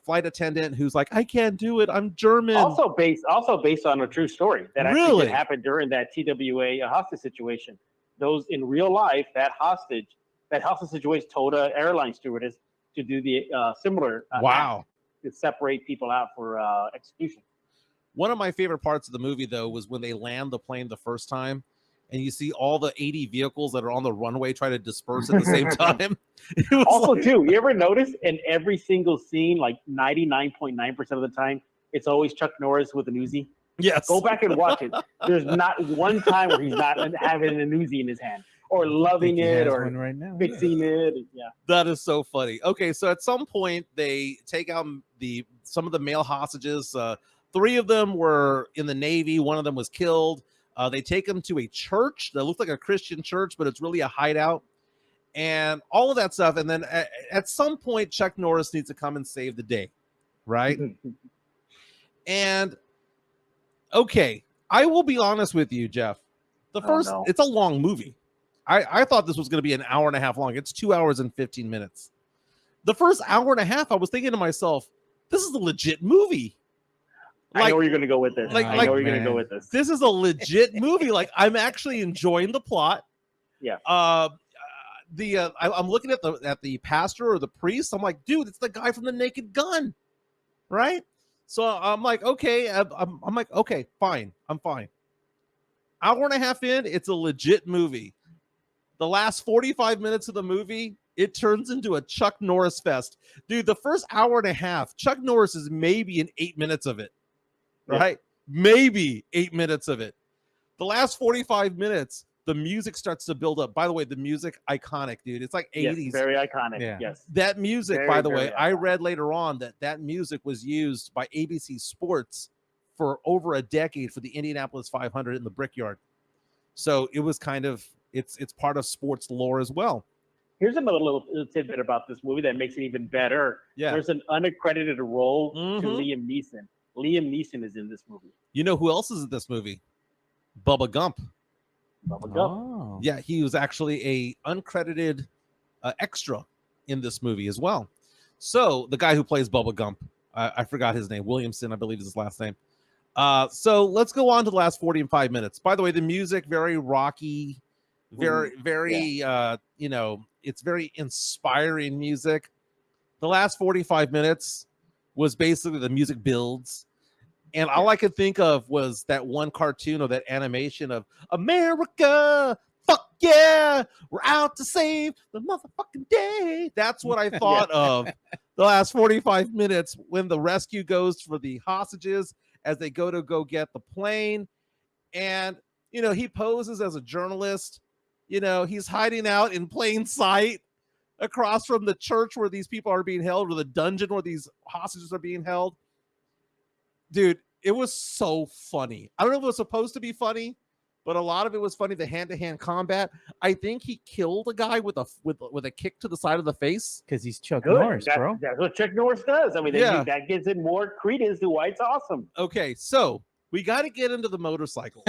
Speaker 1: flight attendant who's like, "I can't do it. I'm German."
Speaker 5: Also based on a true story that actually
Speaker 1: Really?
Speaker 5: did happen during that TWA hostage situation. Those in real life, that hostage situation told an airline stewardess to do the similar
Speaker 1: Wow.
Speaker 5: act to separate people out for execution.
Speaker 1: One of my favorite parts of the movie, though, was when they land the plane the first time, and you see all the 80 vehicles that are on the runway try to disperse at the same time. It was
Speaker 5: Also,
Speaker 1: like-
Speaker 5: too, you ever notice in every single scene, like 99.9% of the time, it's always Chuck Norris with an Uzi?
Speaker 1: yes.
Speaker 5: Go back and watch it. There's not one time where he's not having an Uzi in his hand or
Speaker 2: I
Speaker 5: loving
Speaker 2: think he
Speaker 5: it
Speaker 2: has
Speaker 5: or
Speaker 2: one right now.
Speaker 5: fixing it. Yeah.
Speaker 1: That is so funny. Okay, so at some point they take out some of the male hostages. 3 of them were in the Navy. 1 of them was killed. They take them to a church that looks like a Christian church, but it's really a hideout, and all of that stuff. And then at some point, Chuck Norris needs to come and save the day, right? And okay, I will be honest with you, Jeff.
Speaker 5: no.
Speaker 1: It's a long movie. I thought this was going to be an hour and a half long. It's 2 hours and 15 minutes. The first hour and a half, I was thinking to myself, this is a legit movie.
Speaker 5: I know where you're going to go with this.
Speaker 1: like-
Speaker 5: I
Speaker 1: like-
Speaker 5: know where you're going to
Speaker 2: man.
Speaker 5: go with this.
Speaker 1: This is a legit movie. Like, I'm actually enjoying the plot.
Speaker 5: Yeah.
Speaker 1: I'm looking at the pastor or the priest. I'm like, dude, it's the guy from the Naked Gun, right? So I'm like, okay, I'm like, okay, fine, I'm fine. Hour and a half in, it's a legit movie. The last 45 minutes of the movie, it turns into a Chuck Norris fest, dude. The first hour and a half, Chuck Norris is maybe in 8 minutes of it, right? Maybe 8 minutes of it. The last 45 minutes, the music starts to build up. By the way, the music, iconic, dude. It's like 80s.
Speaker 5: Yes, very iconic.
Speaker 2: Yeah.
Speaker 5: Yes.
Speaker 1: That music,
Speaker 5: Very,
Speaker 1: by the
Speaker 5: very
Speaker 1: way, I
Speaker 5: iconic.
Speaker 1: read later on that music was used by ABC Sports for over a decade for the Indianapolis 500 in the Brickyard. So it was kind of it's part of sports lore as well.
Speaker 5: Here's another little tidbit about this movie that makes it even better.
Speaker 1: Yeah.
Speaker 5: There's an unaccredited role to
Speaker 1: Mhm.
Speaker 5: Liam Neeson. Liam Neeson is in this movie.
Speaker 1: You know who else is in this movie? Bubba Gump.
Speaker 5: Bubba Gump.
Speaker 2: Oh.
Speaker 1: Yeah, he was actually a uncredited extra in this movie as well. So the guy who plays Bubba Gump, I forgot his name, Williamson, I believe is his last name. So let's go on to the last 45 minutes. By the way, the music, very rocky, very, it's very inspiring music. The last 45 minutes was basically the music builds. And all I could think of was that one cartoon or that animation of America, fuck yeah, we're out to save the motherfucking day. That's what I thought of the last 45 minutes when the rescue goes for the hostages as they go get the plane. And, he poses as a journalist. He's hiding out in plain sight across from the church where these people are being held, or the dungeon where these hostages are being held. Dude, it was so funny. I don't know if it was supposed to be funny, but a lot of it was funny. The hand-to-hand combat. I think he killed a guy with a kick to the side of the face.
Speaker 2: Because he's Chuck
Speaker 5: Good.
Speaker 2: Norris, bro.
Speaker 5: That's what Chuck Norris does. I mean,
Speaker 1: Yeah.
Speaker 5: that gives it more credence to why it's awesome,
Speaker 1: Okay, so we got to get into the motorcycle.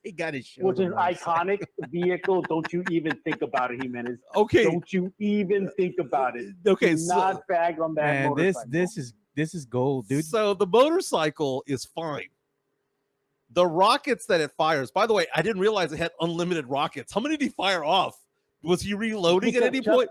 Speaker 2: He got his show.
Speaker 5: which is iconic vehicle. Don't you even think about it, Jimenez.
Speaker 1: Okay,
Speaker 5: Don't you even think about it.
Speaker 1: okay,
Speaker 5: Do
Speaker 1: so,
Speaker 5: not bag on that
Speaker 2: Man,
Speaker 5: motorcycle.
Speaker 2: this is gold, dude.
Speaker 1: so the motorcycle is fine. The rockets that it fires. By the way, I didn't realize it had unlimited rockets. How many did he fire off? Was he reloading at
Speaker 5: Because
Speaker 1: any point?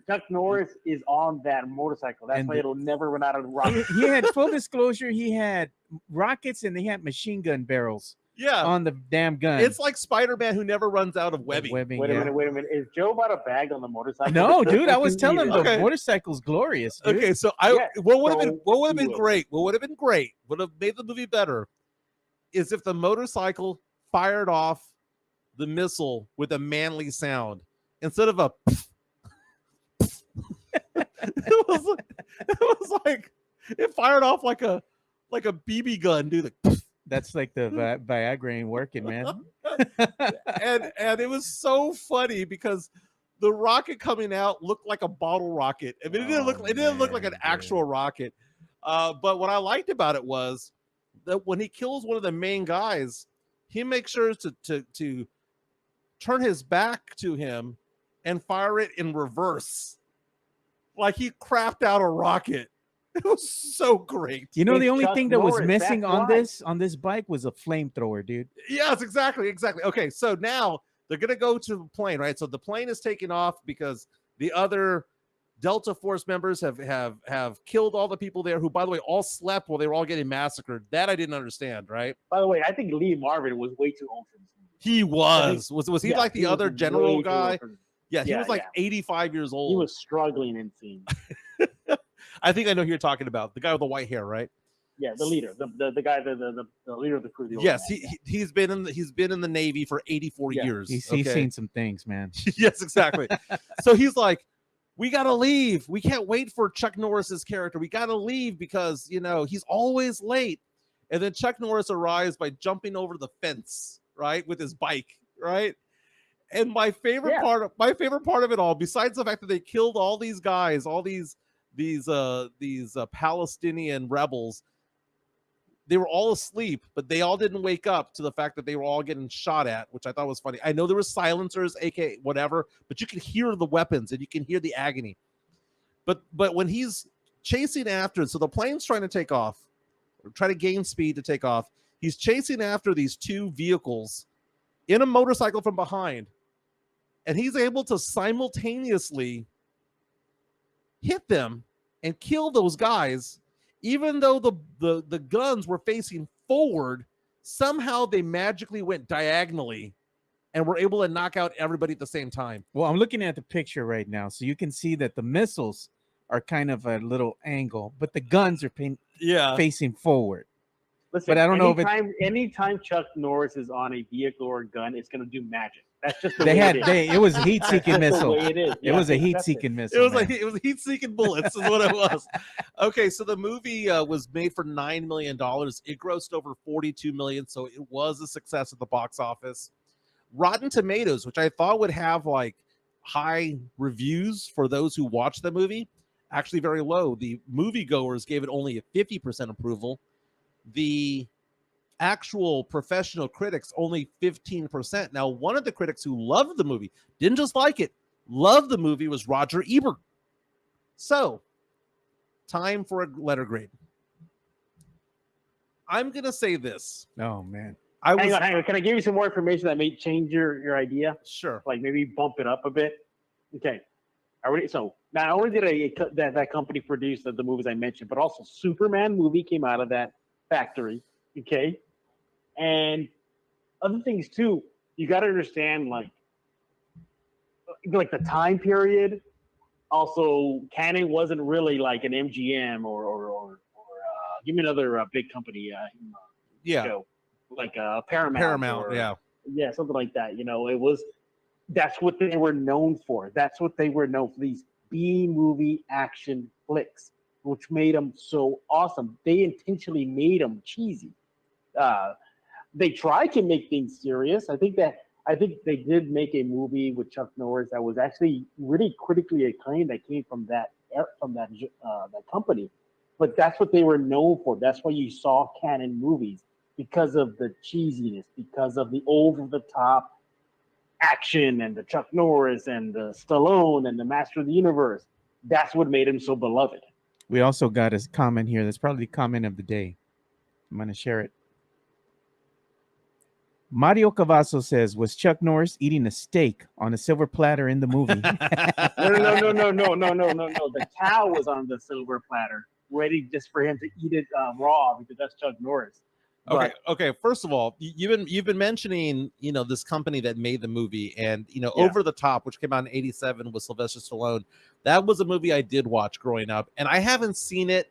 Speaker 5: Chuck Norris is on that motorcycle. That's
Speaker 2: And
Speaker 5: why
Speaker 2: the-
Speaker 5: it'll never run out of
Speaker 2: he,
Speaker 5: rockets.
Speaker 2: he had full disclosure. He had rockets and he had machine gun barrels
Speaker 1: Yeah,
Speaker 2: on the damn gun.
Speaker 1: it's like Spider-Man who never runs out of webbing.
Speaker 5: Wait a
Speaker 2: yeah.
Speaker 5: minute. Is Joe about a bag on the motorcycle?
Speaker 2: No, dude, I was
Speaker 5: Don't you
Speaker 2: telling him
Speaker 5: even-
Speaker 2: the
Speaker 1: Okay.
Speaker 2: motorcycle's glorious, dude.
Speaker 1: Okay, so
Speaker 5: Yeah,
Speaker 1: what would have been
Speaker 5: do it.
Speaker 1: great? What would have been great? Would have made the movie better is if the motorcycle fired off the missile with a manly sound instead of a. it was like it fired off like a BB gun, dude. Like,
Speaker 2: That's like the Viagra ain't working, man.
Speaker 1: and it was so funny because the rocket coming out looked like a bottle rocket. I mean, it didn't look like an
Speaker 2: man,
Speaker 1: actual rocket. But what I liked about it was that when he kills one of the main guys, he makes sure to turn his back to him and fire it in reverse, like he crapped out a rocket. It was so great.
Speaker 2: You know,
Speaker 5: It's
Speaker 2: the only
Speaker 5: Chuck
Speaker 2: thing that was
Speaker 5: Norris,
Speaker 2: missing
Speaker 5: that's
Speaker 2: on
Speaker 5: why.
Speaker 2: this bike was a flamethrower, dude.
Speaker 1: Yes, exactly. Okay, so now they're gonna go to the plane, right? So the plane is taking off because the other Delta Force members have killed all the people there, who, by the way, all slept while they were all getting massacred. That I didn't understand, right?
Speaker 5: By the way, I think Lee Marvin was way too old for this movie.
Speaker 1: He was he
Speaker 5: Yeah,
Speaker 1: like the
Speaker 5: was
Speaker 1: other
Speaker 5: way
Speaker 1: general
Speaker 5: too
Speaker 1: guy?
Speaker 5: old for this.
Speaker 1: Yeah, he
Speaker 5: Yeah,
Speaker 1: was like
Speaker 5: yeah.
Speaker 1: 85 years old.
Speaker 5: He was struggling in scenes.
Speaker 1: I think I know who you're talking about. The guy with the white hair, right?
Speaker 5: Yeah, the leader, the guy, the leader of the crew. The old
Speaker 1: Yes,
Speaker 5: man, yeah.
Speaker 1: he's been in the Navy for 84
Speaker 5: Yeah.
Speaker 1: years.
Speaker 2: He's
Speaker 1: okay?
Speaker 2: seen some things, man.
Speaker 1: Yes, exactly. So he's like, we gotta leave. We can't wait for Chuck Norris's character. We gotta leave because he's always late. And then Chuck Norris arrives by jumping over the fence, right, with his bike, right? And my favorite part of it all, besides the fact that they killed all these guys, all these Palestinian rebels, they were all asleep, but they all didn't wake up to the fact that they were all getting shot at, which I thought was funny. I know there were silencers, aka whatever, but you can hear the weapons and you can hear the agony. But when he's chasing after it, so the plane's trying to take off, try to gain speed to take off. He's chasing after these two vehicles in a motorcycle from behind, and he's able to simultaneously hit them and kill those guys, even though the guns were facing forward. Somehow they magically went diagonally and were able to knock out everybody at the same time.
Speaker 2: Well, I'm looking at the picture right now, so you can see that the missiles are kind of a little angle, but the guns are facing forward.
Speaker 5: Listen,
Speaker 2: But I don't know if
Speaker 5: anytime Chuck Norris is on a vehicle or a gun, it's going to do magic. That's just the
Speaker 2: They
Speaker 5: way
Speaker 2: had
Speaker 5: it is.
Speaker 2: it was a heat-seeking
Speaker 5: That's the
Speaker 2: missile.
Speaker 5: way it is.
Speaker 2: It was a
Speaker 5: that's
Speaker 2: heat-seeking
Speaker 1: It
Speaker 2: missile.
Speaker 1: was
Speaker 2: man.
Speaker 1: like it was heat-seeking bullets, is what it was. Okay, so the movie was made for $9 million. It grossed over $42 million, so it was a success at the box office. Rotten Tomatoes, which I thought would have like high reviews for those who watched the movie, actually very low. The moviegoers gave it only a 50% approval. The actual professional critics only 15%. Now, one of the critics who loved the movie, didn't just like it, loved the movie, was Roger Ebert. So, time for a letter grade. I'm gonna say this.
Speaker 2: Oh man.
Speaker 5: Hang on. Can I give you some more information that may change your idea?
Speaker 1: Sure.
Speaker 5: Like maybe bump it up a bit. Okay. So not only did that company produce the movies I mentioned, but also Superman movie came out of that factory. Okay. And other things too. You got to understand like the time period. Also, Canon wasn't really like an MGM or give me another big company.
Speaker 1: Yeah.
Speaker 5: Show, like Paramount.
Speaker 1: Paramount. Yeah.
Speaker 5: Yeah, something like that. That's what they were known for. That's what they were known for. These B-movie action flicks, which made them so awesome. They intentionally made them cheesy. They tried to make things serious. I think they did make a movie with Chuck Norris that was actually really critically acclaimed. That came from that company. But that's what they were known for. That's why you saw Canon movies, because of the cheesiness, because of the over-the-top action and the Chuck Norris and the Stallone and the Master of the Universe. That's what made him so beloved.
Speaker 2: We also got a comment here. That's probably the comment of the day. I'm going to share it. Mario Cavasso says, was Chuck Norris eating a steak on a silver platter in the movie?
Speaker 5: No. The cow was on the silver platter, ready just for him to eat it raw, because that's Chuck Norris.
Speaker 1: Okay. First of all, you've been mentioning, this company that made the movie, and Over the Top, which came out in '87 with Sylvester Stallone. That was a movie I did watch growing up, and I haven't seen it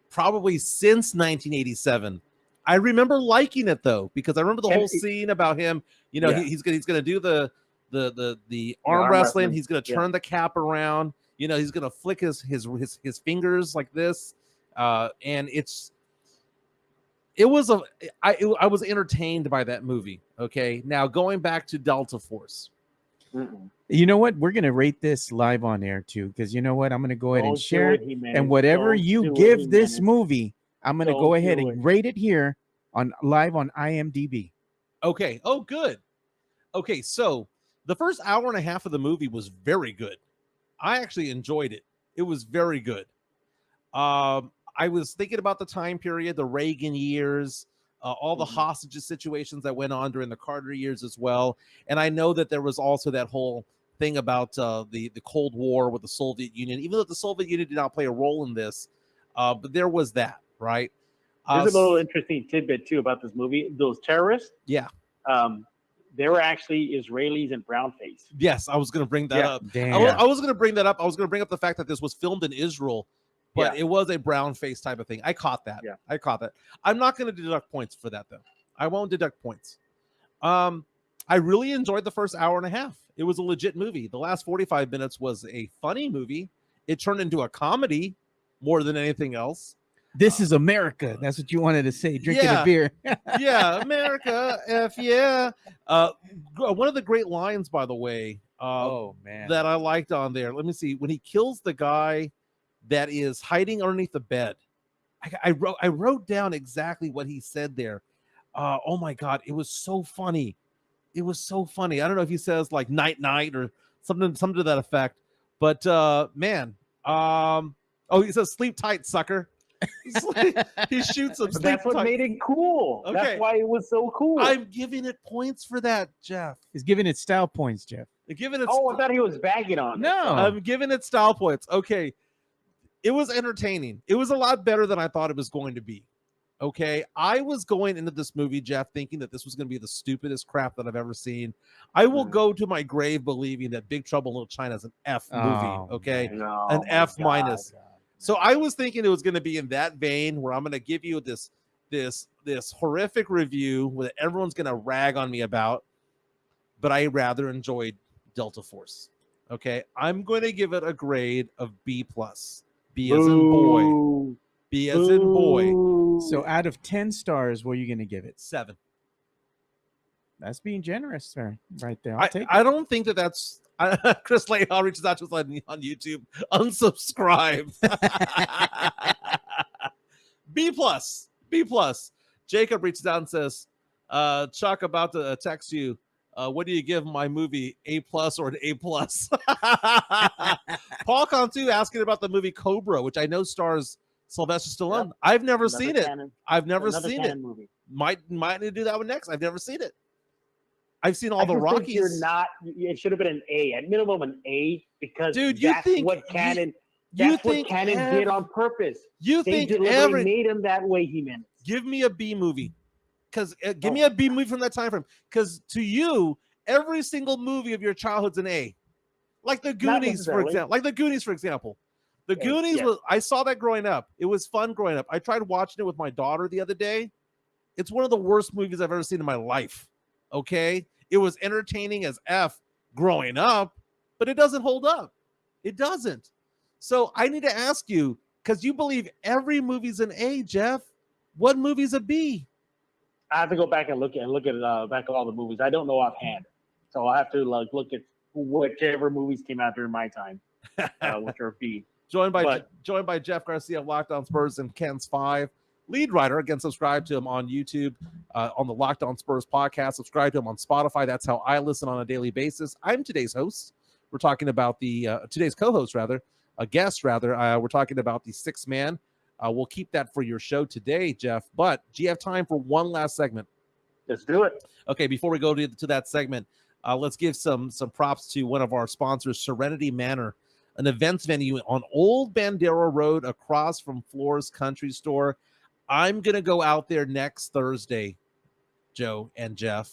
Speaker 1: probably since 1987. I remember liking it though, because I remember the whole scene about him. He's gonna do the arm wrestling. He's gonna turn the cap around. He's gonna flick his fingers like this, and I was entertained by that movie. Okay, now going back to Delta Force.
Speaker 5: Mm-mm.
Speaker 2: You know what? We're gonna rate this live on air too, because you know what? I'm gonna go ahead and share it, and whatever you give this movie, I'm gonna go ahead and rate it here on live on IMDb.
Speaker 1: Okay. Oh, good. Okay, so the first hour and a half of the movie was very good. I actually enjoyed it. It was very good. I was thinking about the time period, the Reagan years, all the hostages situations that went on during the Carter years as well. And I know that there was also that whole thing about the Cold War with the Soviet Union, even though the Soviet Union did not play a role in this, but there was that, right?
Speaker 5: There's a little interesting tidbit too about this movie. Those terrorists, they were actually Israelis and brownface.
Speaker 1: Yes, I was going to bring that up. I was going to bring that up. I was going to bring up the fact that this was filmed in Israel, but it was a brown face type of thing. I caught that.
Speaker 5: Yeah.
Speaker 1: I caught that. I'm not going to deduct points for that, though. I won't deduct points. I really enjoyed the first hour and a half. It was a legit movie. The last 45 minutes was a funny movie. It turned into a comedy more than anything else.
Speaker 2: This is America. That's what you wanted to say. Drinking a beer.
Speaker 1: Yeah, America. F yeah. One of the great lines, by the way, that I liked on there. Let me see. When he kills the guy that is hiding underneath the bed, I wrote down exactly what he said there. Oh my God, it was so funny. It was so funny. I don't know if he says like night night or something to that effect, but man, he says sleep tight, sucker. It's like he shoots him.
Speaker 5: But that's what made it cool.
Speaker 1: Okay.
Speaker 5: That's why it was so cool.
Speaker 1: I'm giving it points for that, Jeff.
Speaker 2: He's giving it style points, Jeff.
Speaker 1: I'm giving it.
Speaker 5: I thought he was bagging on it.
Speaker 2: No.
Speaker 1: I'm giving it style points. Okay, it was entertaining. It was a lot better than I thought it was going to be. Okay, I was going into this movie, Jeff, thinking that this was going to be the stupidest crap that I've ever seen. I will go to my grave believing that Big Trouble in Little China is an F movie.
Speaker 2: Oh,
Speaker 1: Okay,
Speaker 5: No,
Speaker 1: an
Speaker 5: my
Speaker 1: F
Speaker 5: God,
Speaker 1: minus.
Speaker 5: God.
Speaker 1: So I was thinking it was going to be in that vein where I'm going to give you this horrific review that everyone's going to rag on me about, but I rather enjoyed Delta Force. Okay, I'm going to give it a grade of B plus. B as in boy.
Speaker 5: Boo.
Speaker 1: B as in boy.
Speaker 5: Boo.
Speaker 2: So out of 10 stars, what are you going to give it?
Speaker 1: 7.
Speaker 2: That's being generous, sir. Right there. I'll take it.
Speaker 1: I don't think that's. Chris Lahal reaches out to us on YouTube. Unsubscribe. B plus. B plus. Jacob reaches out and says, Chuck, about to text you. What do you give my movie, A plus or an A plus? Paul Cantu asking about the movie Cobra, which I know stars Sylvester Stallone.
Speaker 5: Yep.
Speaker 1: I've never
Speaker 5: Another
Speaker 1: seen it.
Speaker 5: canon-
Speaker 1: I've never
Speaker 5: another
Speaker 1: seen it.
Speaker 5: canon movie.
Speaker 1: Might need to do that one next. I've never seen it. I've seen all
Speaker 5: I
Speaker 1: the
Speaker 5: just think
Speaker 1: Rockies.
Speaker 5: You're not. It should have been an A, at minimum an A, because
Speaker 1: Dude, you
Speaker 5: that's
Speaker 1: think
Speaker 5: what canon.
Speaker 1: you
Speaker 5: That's what
Speaker 1: think
Speaker 5: canon did on purpose.
Speaker 1: You
Speaker 5: They
Speaker 1: think
Speaker 5: deliberately
Speaker 1: every
Speaker 5: made him that way, Jimenez.
Speaker 1: give me a B movie, because give me a B movie from that time frame. Because to you, every single movie of your childhood's an A, like the Goonies, for
Speaker 5: necessarily.
Speaker 1: example. The
Speaker 5: Yes,
Speaker 1: Goonies
Speaker 5: yes.
Speaker 1: was. I saw that growing up. It was fun growing up. I tried watching it with my daughter the other day. It's one of the worst movies I've ever seen in my life. Okay, it was entertaining as F growing up, but it doesn't hold up. It doesn't. So I need to ask you, because you believe every movie's an A, Jeff. What movie's a B?
Speaker 5: I have to go back and look at back at all the movies. I don't know offhand, so I have to look at whichever movies came out during my time, which are B.
Speaker 1: Joined by Jeff Garcia of Locked On Spurs and Ken's 5 lead writer. Again, subscribe to him on YouTube, on the Locked On Spurs podcast. Subscribe to him on Spotify. That's how I listen on a daily basis. I'm today's host. We're talking about today's co-host, a guest. We're talking about the sixth man. We'll keep that for your show today, Jeff. But do you have time for one last segment?
Speaker 5: Let's do it.
Speaker 1: Okay, before we go to that segment, let's give some props to one of our sponsors, Serenity Manor, an events venue on Old Bandera Road across from Floor's Country Store. I'm going to go out there next Thursday, Joe and Jeff,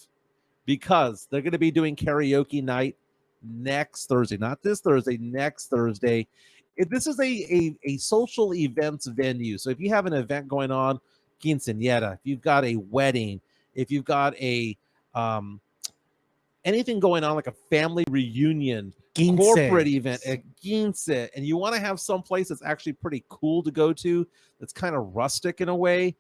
Speaker 1: because they're going to be doing karaoke night next Thursday. Not this Thursday, next Thursday. This is a social events venue. So if you have an event going on, quinceañera, if you've got a wedding, if you've got a anything going on like a family reunion, corporate event, a quince, and you want to have some place that's actually pretty cool to go to, that's kind of rustic in a way,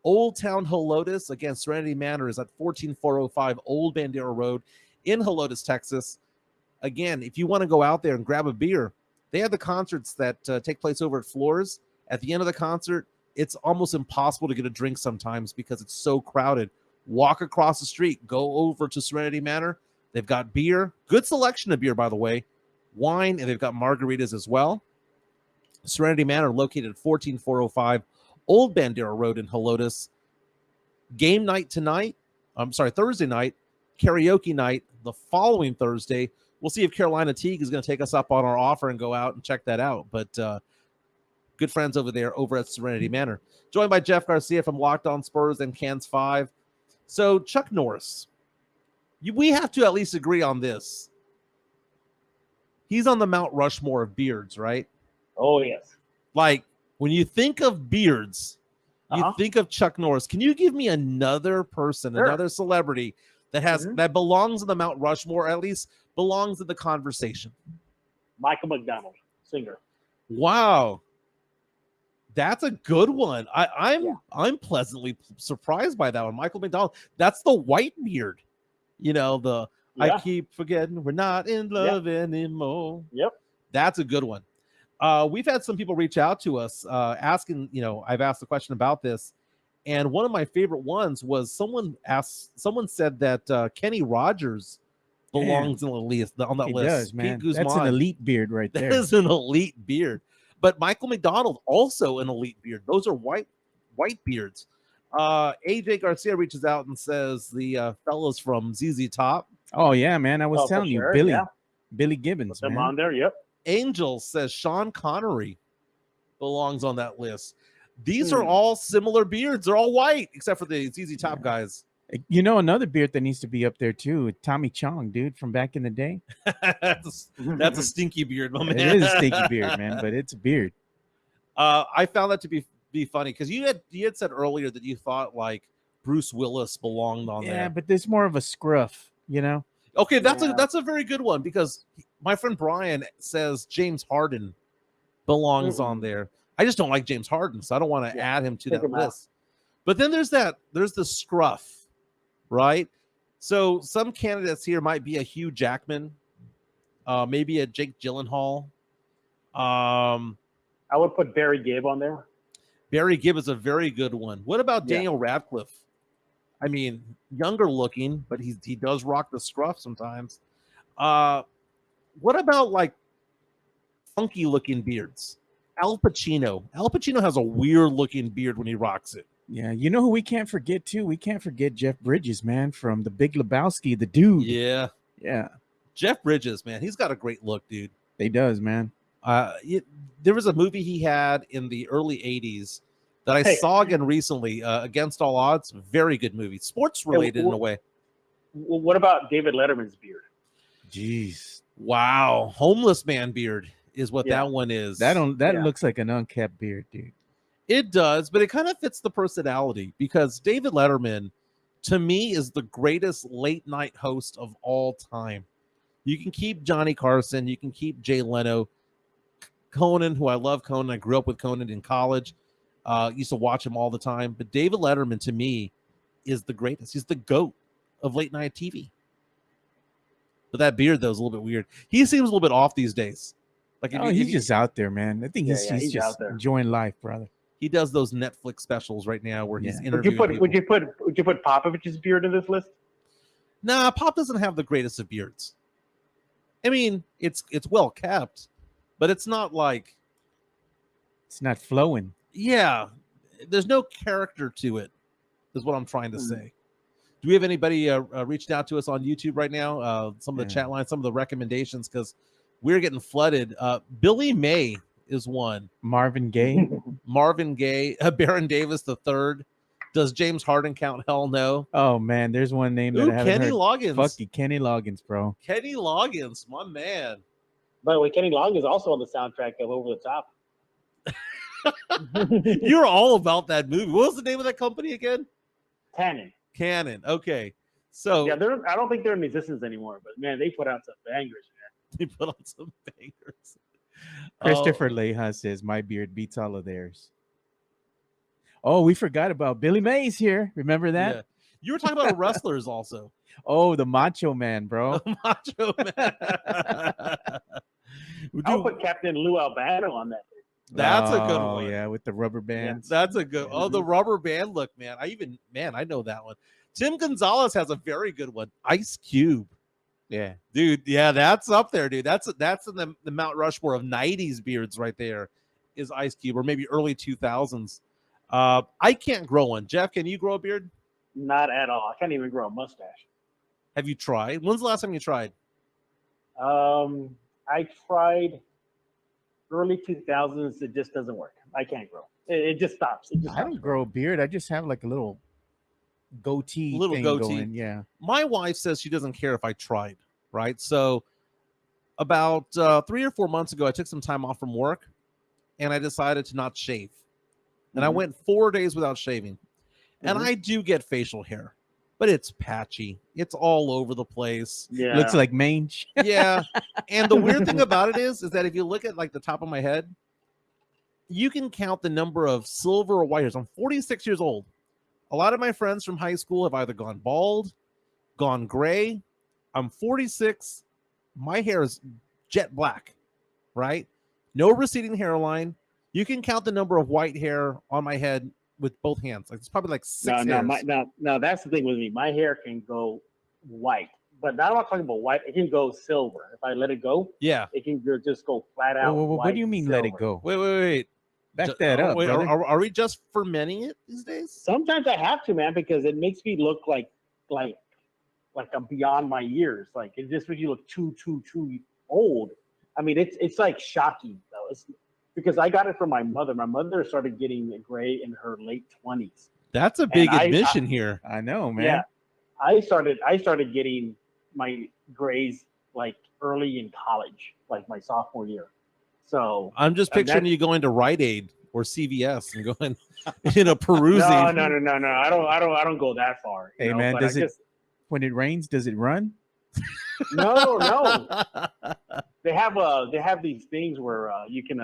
Speaker 1: Old Town Helotes, again, Serenity Manor is at 14405 Old Bandera Road in Helotes, Texas. Again, if you want to go out there and grab a beer, they have the concerts that take place over at Floors. At the end of the concert, it's almost impossible to get a drink sometimes because it's so crowded. Walk across the street, go over to Serenity Manor. They've got beer, good selection of beer, by the way, wine, and they've got margaritas as well. Serenity Manor located at 14405 Old Bandera Road in Helotes. Game night Thursday night, karaoke night the following Thursday. We'll see if Carolina Teague is going to take us up on our offer and go out and check that out. But good friends over there over at Serenity Manor. Joined by Jeff Garcia from Locked On Spurs and Cans 5. So Chuck Norris, we have to at least agree on this. He's on the Mount Rushmore of beards, right?
Speaker 5: Oh, yes.
Speaker 1: Like, when you think of beards, you think of Chuck Norris. Can you give me another person, another celebrity that has that belongs in the Mount Rushmore, or at least belongs in the conversation?
Speaker 5: Michael McDonald, singer.
Speaker 1: Wow. That's a good one. I'm pleasantly surprised by that one. Michael McDonald. That's the white beard. You know, I keep forgetting we're not in love anymore.
Speaker 5: Yep.
Speaker 1: That's a good one. We've had some people reach out to us asking, I've asked a question about this. And one of my favorite ones was someone said that Kenny Rogers belongs on that list.
Speaker 2: He does, man.
Speaker 1: Pete
Speaker 2: That's an
Speaker 1: Guzman.
Speaker 2: elite beard right there.
Speaker 1: That is an elite beard. But Michael McDonald, also an elite beard. Those are white beards. AJ Garcia reaches out and says the fellas from ZZ Top.
Speaker 2: Oh yeah, man. I was
Speaker 5: Oh, for
Speaker 2: telling
Speaker 5: sure,
Speaker 2: you,
Speaker 5: yeah.
Speaker 2: Billy Gibbons,
Speaker 5: Them
Speaker 2: man.
Speaker 5: on there, yep.
Speaker 1: Angel says Sean Connery belongs on that list. These are all similar beards. They're all white, except for the ZZ Top guys.
Speaker 2: You know, another beard that needs to be up there too, Tommy Chong, dude, from back in the day.
Speaker 1: that's a stinky beard, my man.
Speaker 2: It is a stinky beard, man, but it's a beard.
Speaker 1: I found that to be funny because you had said earlier that you thought like Bruce Willis belonged on there.
Speaker 2: Yeah, but there's more of a scruff, you know.
Speaker 1: Okay, that's
Speaker 5: Yeah.
Speaker 1: a very good one because my friend Brian says James Harden belongs on there. I just don't like James Harden, so I don't want to add him to
Speaker 5: Take
Speaker 1: that
Speaker 5: him out.
Speaker 1: list. But then there's the scruff, right? So some candidates here might be a Hugh Jackman, maybe a Jake Gyllenhaal.
Speaker 5: I would put Barry Gibb on there.
Speaker 1: Barry Gibb is a very good one. What about
Speaker 5: Yeah.
Speaker 1: Daniel Radcliffe? I mean, younger looking, but he does rock the scruff sometimes. What about like funky looking beards? Al Pacino. Al Pacino has a weird looking beard when he rocks it.
Speaker 2: Yeah, you know who we can't forget too? We can't forget Jeff Bridges, man, from The Big Lebowski, the dude.
Speaker 1: Yeah.
Speaker 2: Yeah,
Speaker 1: Jeff Bridges, man, he's got a great look, dude.
Speaker 2: he does, man.
Speaker 1: There was a movie he had in the early 80s that I saw again recently, Against All Odds. Very good movie. Sports related in a way.
Speaker 5: Well, what about David Letterman's beard?
Speaker 2: Jeez,
Speaker 1: Wow. Homeless man beard is what
Speaker 5: Yeah.
Speaker 1: that one is.
Speaker 2: that
Speaker 5: Yeah.
Speaker 2: looks like an unkept beard, dude.
Speaker 1: It does, but it kind of fits the personality because David Letterman, to me, is the greatest late night host of all time. You can keep Johnny Carson, you can keep Jay Leno, Conan, who I love Conan. I grew up with Conan in college. Used to watch him all the time. But David Letterman, to me, is the greatest. He's the GOAT of late night TV. But that beard, though, is a little bit weird. He seems a little bit off these days. Like if
Speaker 2: He's just out there, man. I think he's
Speaker 5: he's
Speaker 2: just
Speaker 5: out there.
Speaker 2: enjoying life, brother.
Speaker 1: he does those Netflix specials right now where he's
Speaker 2: Yeah.
Speaker 1: interviewing
Speaker 5: Would you
Speaker 1: people.
Speaker 5: put Popovich's beard in this list?
Speaker 1: Nah, Pop doesn't have the greatest of beards. I mean, it's well kept, but it's not like,
Speaker 2: It's not flowing.
Speaker 1: yeah, there's no character to it, is what I'm trying to say. Do we have anybody reached out to us on YouTube right now? Some of the chat lines, some of the recommendations, because we're getting flooded. Billy May is one.
Speaker 2: Marvin Gaye.
Speaker 1: Marvin Gaye, Baron Davis the third. Does James Harden count? Hell no.
Speaker 2: Oh man, there's one name that
Speaker 1: Ooh,
Speaker 2: I haven't
Speaker 1: Kenny
Speaker 2: heard.
Speaker 1: Loggins.
Speaker 2: Fuck you, Kenny Loggins, bro.
Speaker 1: Kenny Loggins, my man.
Speaker 5: By the way, Kenny Long is also on the soundtrack of Over the Top.
Speaker 1: You're all about that movie. What was the name of that company again?
Speaker 5: Tannen.
Speaker 1: Cannon. Okay. So
Speaker 5: Yeah, I don't think they're musicians anymore, but man, they put out some bangers, man.
Speaker 1: they put on some bangers.
Speaker 2: Christopher Leha says my beard beats all of theirs. Oh, we forgot about Billy Mays here. Remember that?
Speaker 1: Yeah. You were talking about wrestlers also.
Speaker 2: Oh, the Macho Man, bro.
Speaker 1: Macho Man.
Speaker 5: I'll
Speaker 1: Dude,
Speaker 5: put Captain Lou Albano on that.
Speaker 1: that's a good
Speaker 2: Oh,
Speaker 1: one.
Speaker 2: yeah, with the rubber bands.
Speaker 1: That's a good. Oh, the rubber band look, man. I know that one. Tim Gonzalez has a very good one. Ice Cube.
Speaker 2: Yeah.
Speaker 1: Dude, yeah, that's up there, dude. That's in the Mount Rushmore of 90s beards right there is Ice Cube, or maybe early 2000s. I can't grow one. Jeff, can you grow a beard?
Speaker 5: Not at all. I can't even grow a mustache.
Speaker 1: Have you tried? When's the last time you tried?
Speaker 5: I tried early 2000s. It just doesn't work. I can't grow. It just stops. It just
Speaker 2: I don't grow a beard. I just have like a little goatee
Speaker 1: Little
Speaker 2: thing
Speaker 1: goatee.
Speaker 2: going. Yeah.
Speaker 1: My wife says she doesn't care if I tried, right? So about 3 or 4 months ago, I took some time off from work and I decided to not shave. And I went 4 days without shaving. And I do get facial hair, but it's patchy. It's all over the place.
Speaker 5: Yeah.
Speaker 2: Looks like mange.
Speaker 1: Yeah. And the weird thing about it is that if you look at like the top of my head, you can count the number of silver or white hairs. I'm 46 years old. A lot of my friends from high school have either gone bald, gone gray. I'm 46. My hair is jet black, right? No receding hairline. You can count the number of white hair on my head with both hands. Like it's probably like 6 hairs.
Speaker 5: No, that's the thing with me. My hair can go white but now I'm not talking about white. It can go silver. If I let it go,
Speaker 1: Yeah.
Speaker 5: it can just go flat
Speaker 2: Whoa,
Speaker 5: out.
Speaker 2: whoa, whoa, what
Speaker 5: white
Speaker 2: do you
Speaker 5: and
Speaker 2: mean let it
Speaker 5: silver.
Speaker 2: go?
Speaker 1: Wait.
Speaker 2: Back that up,
Speaker 1: Wait,
Speaker 2: brother.
Speaker 1: are we just fermenting it these days?
Speaker 5: Sometimes I have to, man, because it makes me look like I'm beyond my years. Like it just makes you look too old. I mean, it's like shocking though. It's because I got it from my mother. My mother started getting gray in her late 20s.
Speaker 1: That's a big
Speaker 5: And
Speaker 1: admission here.
Speaker 2: I know, man.
Speaker 5: Yeah, I started getting my grays like early in college, like my sophomore year. So
Speaker 1: I'm just
Speaker 5: and
Speaker 1: picturing
Speaker 5: that's-
Speaker 1: you going to Rite Aid or CVS and going, perusing.
Speaker 5: No. I don't go that far.
Speaker 2: Hey, man,
Speaker 5: but
Speaker 2: does
Speaker 5: I
Speaker 2: it-
Speaker 5: just
Speaker 2: When it rains, does it run?
Speaker 5: no. They have these things where you can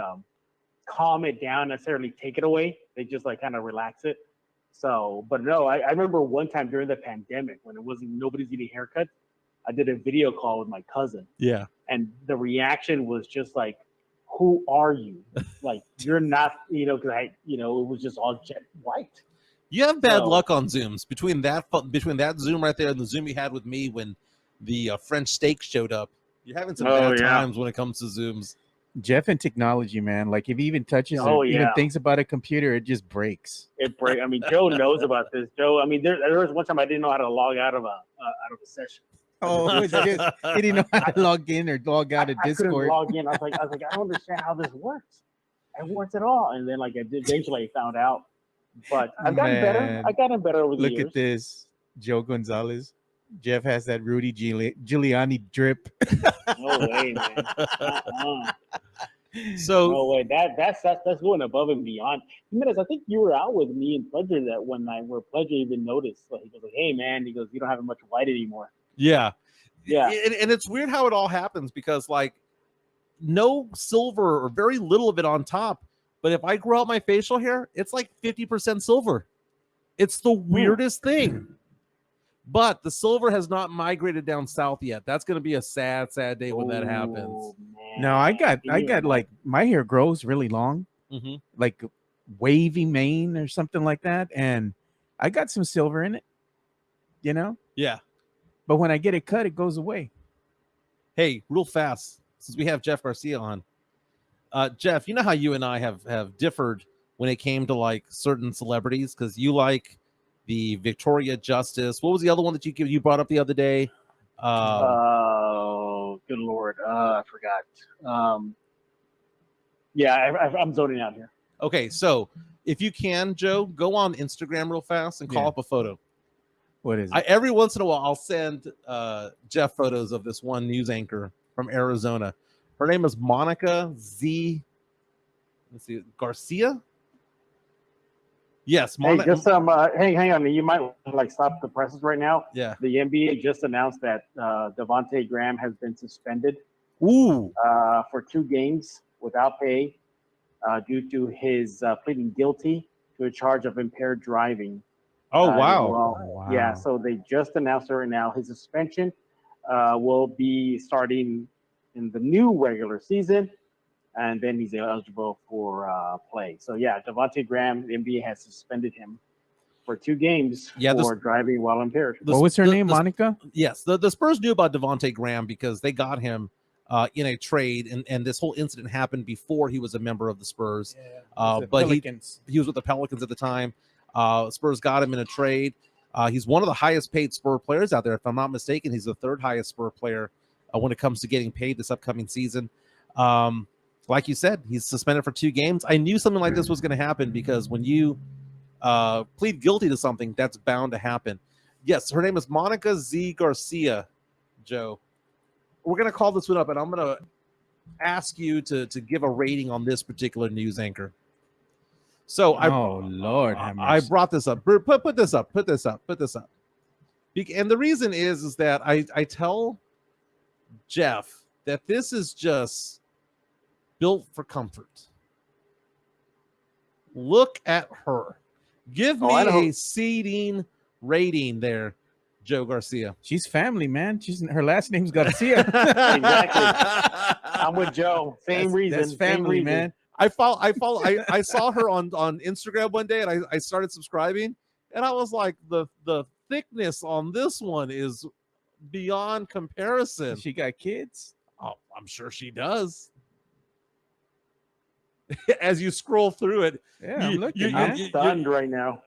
Speaker 5: calm it down, necessarily take it away. They just like kind of relax it. So, but no, I remember one time during the pandemic when it wasn't nobody's getting haircuts, I did a video call with my cousin,
Speaker 1: Yeah.
Speaker 5: and the reaction was just like, "Who are you? Like you're not, because it was just all jet white."
Speaker 1: You have bad
Speaker 5: So-
Speaker 1: luck on Zooms between that Zoom right there and the Zoom you had with me when the French steak showed up. You're having some
Speaker 5: Oh,
Speaker 1: bad
Speaker 5: yeah.
Speaker 1: times when it comes to Zooms.
Speaker 2: Jeff and technology, man. Like if he even touches
Speaker 5: Oh,
Speaker 2: or even
Speaker 5: yeah.
Speaker 2: thinks about a computer, it just breaks.
Speaker 5: It break. I mean, Joe knows about this. Joe, I mean, there was one time I didn't know how to log out of a session.
Speaker 2: Oh, he didn't know how to log in or log out of
Speaker 5: I couldn't
Speaker 2: Discord.
Speaker 5: log in. I was like, I don't understand how this works. It works at all. And then eventually I found out. But I've gotten better.
Speaker 2: Man.
Speaker 5: I've gotten better over the
Speaker 2: Look
Speaker 5: years.
Speaker 2: at this, Joe Gonzalez. Jeff has that Rudy Giuliani drip.
Speaker 5: No way, man. Uh-uh.
Speaker 1: So
Speaker 5: No way. That's going above and beyond. Jimenez, I think you were out with me and Pledger that one night where Pledger even noticed. Like, he goes, like, "Hey, man," he goes, "you don't have much white anymore."
Speaker 1: yeah.
Speaker 5: Yeah.
Speaker 1: And it's weird how it all happens because like no silver or very little of it on top. But if I grow out my facial hair, it's like 50% silver. It's the weirdest thing. But the silver has not migrated down south yet. That's going to be a sad day when that happens.
Speaker 5: Oh, man.
Speaker 2: No, I got
Speaker 5: Can you
Speaker 2: like my hair grows really long,
Speaker 1: Mhm.
Speaker 2: like wavy mane or something like that, and I got some silver in it,
Speaker 1: Yeah.
Speaker 2: But when I get it cut, it goes away.
Speaker 1: Hey, real fast, since we have Jeff Garcia on. Jeff, you know how you and I have differed when it came to like certain celebrities because you like the Victoria Justice. What was the other one that you brought up the other day?
Speaker 5: Oh, good Lord. I forgot. I'm zoning out here.
Speaker 1: Okay, so if you can, Joe, go on Instagram real fast and call
Speaker 2: Yeah.
Speaker 1: up a photo.
Speaker 2: What is it?
Speaker 1: Every once in a while, I'll send Jeff photos of this one news anchor from Arizona. Her name is Monica Z. Let's see, Garcia. Yes,
Speaker 5: Hey,
Speaker 1: Monica.
Speaker 5: just hang on. You might like stop the presses right now.
Speaker 1: Yeah.
Speaker 5: The NBA just announced that Devontae Graham has been suspended
Speaker 1: Ooh.
Speaker 5: for 2 games without pay due to his pleading guilty to a charge of impaired driving.
Speaker 1: Oh wow.
Speaker 2: Wow.
Speaker 5: Yeah, so they just announced it right now. His suspension will be starting in the new regular season, and then he's eligible for play. So yeah, Devontae Graham, the NBA has suspended him for 2 games for driving while impaired.
Speaker 2: What was her name? Monica?
Speaker 1: Yes, the Spurs knew about Devontae Graham because they got him in a trade, and this whole incident happened before he was a member of the Spurs. But he was with the Pelicans at the time. Spurs got him in a trade. He's one of the highest paid Spur players out there. If I'm not mistaken, he's the 3rd highest Spur player when it comes to getting paid this upcoming season. Like you said, he's suspended for 2 games. I knew something like this was going to happen because when you plead guilty to something, that's bound to happen. Yes, her name is Monica Z. Garcia, Joe. We're going to call this one up, and I'm going to ask you to give a rating on this particular news anchor. So
Speaker 2: Lord, have
Speaker 1: I
Speaker 2: mercy.
Speaker 1: brought this up. Put this up. And the reason is that I tell Jeff that this is just built for comfort. Look at her. Give me a seeding rating there, Joe Garcia.
Speaker 2: She's family, man. Her last name's Garcia.
Speaker 5: Exactly. I'm with Joe. Same reason.
Speaker 2: That's family,
Speaker 5: same reason.
Speaker 2: man.
Speaker 1: I saw her on Instagram one day, and I started subscribing, and I was like, the thickness on this one is beyond comparison.
Speaker 2: She got kids.
Speaker 1: Oh, I'm sure she does. As you scroll through it,
Speaker 2: Yeah, I'm looking.
Speaker 5: I'm
Speaker 2: man.
Speaker 5: stunned right now.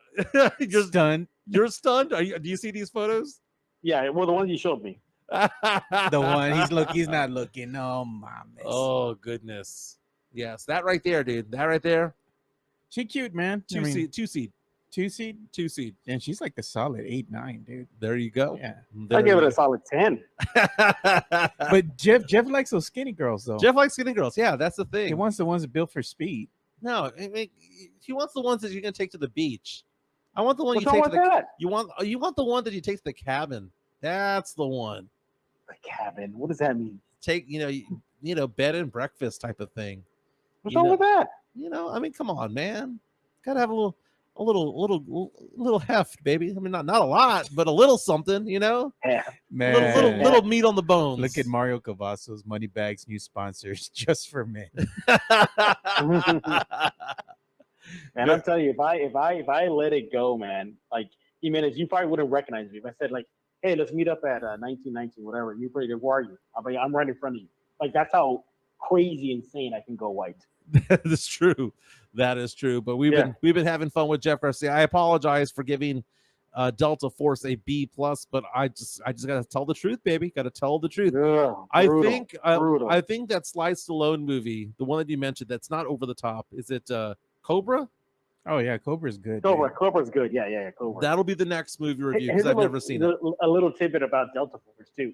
Speaker 1: you're,
Speaker 2: Stunned.
Speaker 1: you're stunned. Do you see these photos?
Speaker 5: Yeah, well, the one you showed me.
Speaker 2: The one he's not looking. Oh my.
Speaker 1: Oh goodness. Yes, that right there, dude. That right there.
Speaker 2: She cute, man.
Speaker 1: Two seed.
Speaker 2: 2 seed,
Speaker 1: 2 seed.
Speaker 2: and she's like the solid 8-9, dude.
Speaker 1: There you go.
Speaker 2: Yeah.
Speaker 1: There
Speaker 5: I give
Speaker 1: you
Speaker 5: it a
Speaker 1: go.
Speaker 5: solid 10.
Speaker 2: But Jeff likes those skinny girls though.
Speaker 1: Jeff likes skinny girls. Yeah, that's the thing.
Speaker 2: He wants the ones that built for speed.
Speaker 1: No, he wants the ones that you're gonna take to the beach. I want the one
Speaker 5: What's
Speaker 1: you
Speaker 5: wrong
Speaker 1: take to
Speaker 5: with
Speaker 1: the.
Speaker 5: that?
Speaker 1: You want the one that you take to the cabin. That's the one.
Speaker 5: The cabin. What does that mean?
Speaker 1: Take bed and breakfast type of thing.
Speaker 5: What's
Speaker 1: You
Speaker 5: wrong
Speaker 1: know-
Speaker 5: with that?
Speaker 1: I mean, come on, man. Gotta have a little heft, baby. I mean, not a lot, but a little something.
Speaker 5: Yeah.
Speaker 2: Man,
Speaker 1: Little meat on the bones.
Speaker 2: look at Mario Cavazos, Moneybags new sponsors just for men.
Speaker 5: And I'm telling you, if I let it go, man, like Jimenez, you probably wouldn't recognize me if I said like, "Hey, let's meet up at 1919, whatever." You probably, where are you? I'm right in front of you. Like that's how crazy insane I can go white.
Speaker 1: That is true. That is true. But we've been having fun with Jeff Garcia. I apologize for giving Delta Force a B plus, but I just gotta tell the truth, baby. Gotta tell the truth.
Speaker 5: Ugh,
Speaker 1: I
Speaker 5: brutal,
Speaker 1: think
Speaker 5: brutal.
Speaker 1: I think that Sly Stallone movie, the one that you mentioned, that's not over the top. Is it Cobra?
Speaker 2: Oh yeah, Cobra's good. dude.
Speaker 5: Cobra's good. Yeah, Cobra.
Speaker 1: That'll be the next movie review
Speaker 5: Here's
Speaker 1: because I've never seen it.
Speaker 5: A little tidbit about Delta Force too.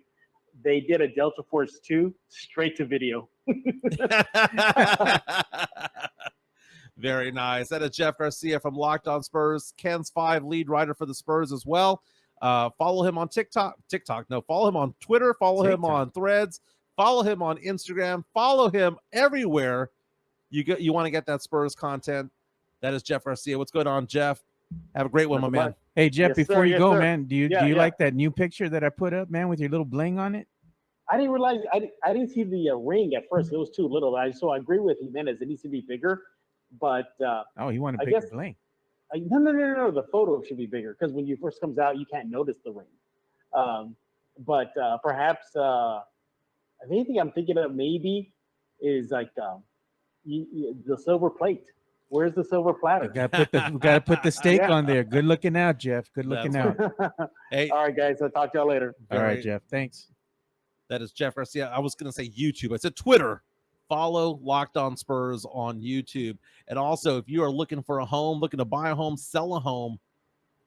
Speaker 5: They did a Delta Force 2 straight to video.
Speaker 1: Very nice. That is Jeff Garcia from Locked On Spurs, Ken's 5 lead writer for the Spurs as well. Follow him on follow him on Twitter, follow him
Speaker 2: TikTok.
Speaker 1: on Threads, follow him on Instagram, follow him everywhere you want to get that Spurs content. That is Jeff Garcia. What's going on, Jeff? Have a great one, my man.
Speaker 2: Hey Jeff,
Speaker 5: Yes,
Speaker 2: before
Speaker 5: sir,
Speaker 2: you
Speaker 5: yes,
Speaker 2: go,
Speaker 5: sir.
Speaker 2: man, do you
Speaker 5: Yeah.
Speaker 2: like that new picture that I put up, man, with your little bling on it?
Speaker 5: I didn't realize I didn't see the ring at first. It was too little. So I agree with Jimenez. It needs to be bigger. But
Speaker 2: Oh, you want a
Speaker 5: I
Speaker 2: bigger
Speaker 5: guess-
Speaker 2: bling?
Speaker 5: no. The photo should be bigger because when you first comes out, you can't notice the ring. But perhaps the only thing I'm thinking of maybe is like the silver plate. Where's the silver platter?
Speaker 2: We gotta put the steak
Speaker 5: Yeah.
Speaker 2: on there. Good looking out, Jeff. Good looking
Speaker 1: That's
Speaker 2: out.
Speaker 1: Hey,
Speaker 5: All right, guys. I'll talk to y'all later.
Speaker 2: All right,
Speaker 1: very-
Speaker 2: Jeff. Thanks.
Speaker 1: That is Jeff Garcia. I was going to say YouTube. I said Twitter. Follow Locked On Spurs on YouTube. And also, if you are looking for a home, looking to buy a home, sell a home,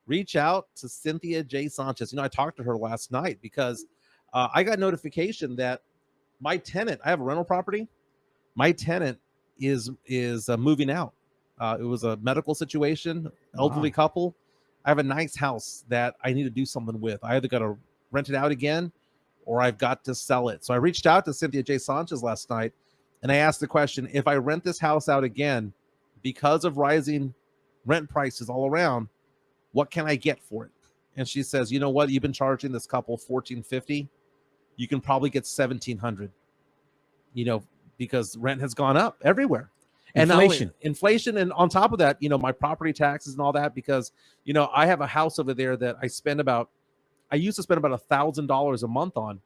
Speaker 1: reach out to Cynthia J. Sanchez. I talked to her last night because I got notification that my tenant, I have a rental property. My tenant is moving out. It was a medical situation, elderly couple. I have a nice house that I need to do something with. I either got to rent it out again or I've got to sell it. So I reached out to Cynthia J. Sanchez last night and I asked the question, if I rent this house out again, because of rising rent prices all around, what can I get for it? And she says, you know what? You've been charging this couple $1,450. You can probably get $1,700, because rent has gone up everywhere. And not only- inflation. And on top of that, my property taxes and all that, because, I have a house over there that I used to spend about $1,000 a month on,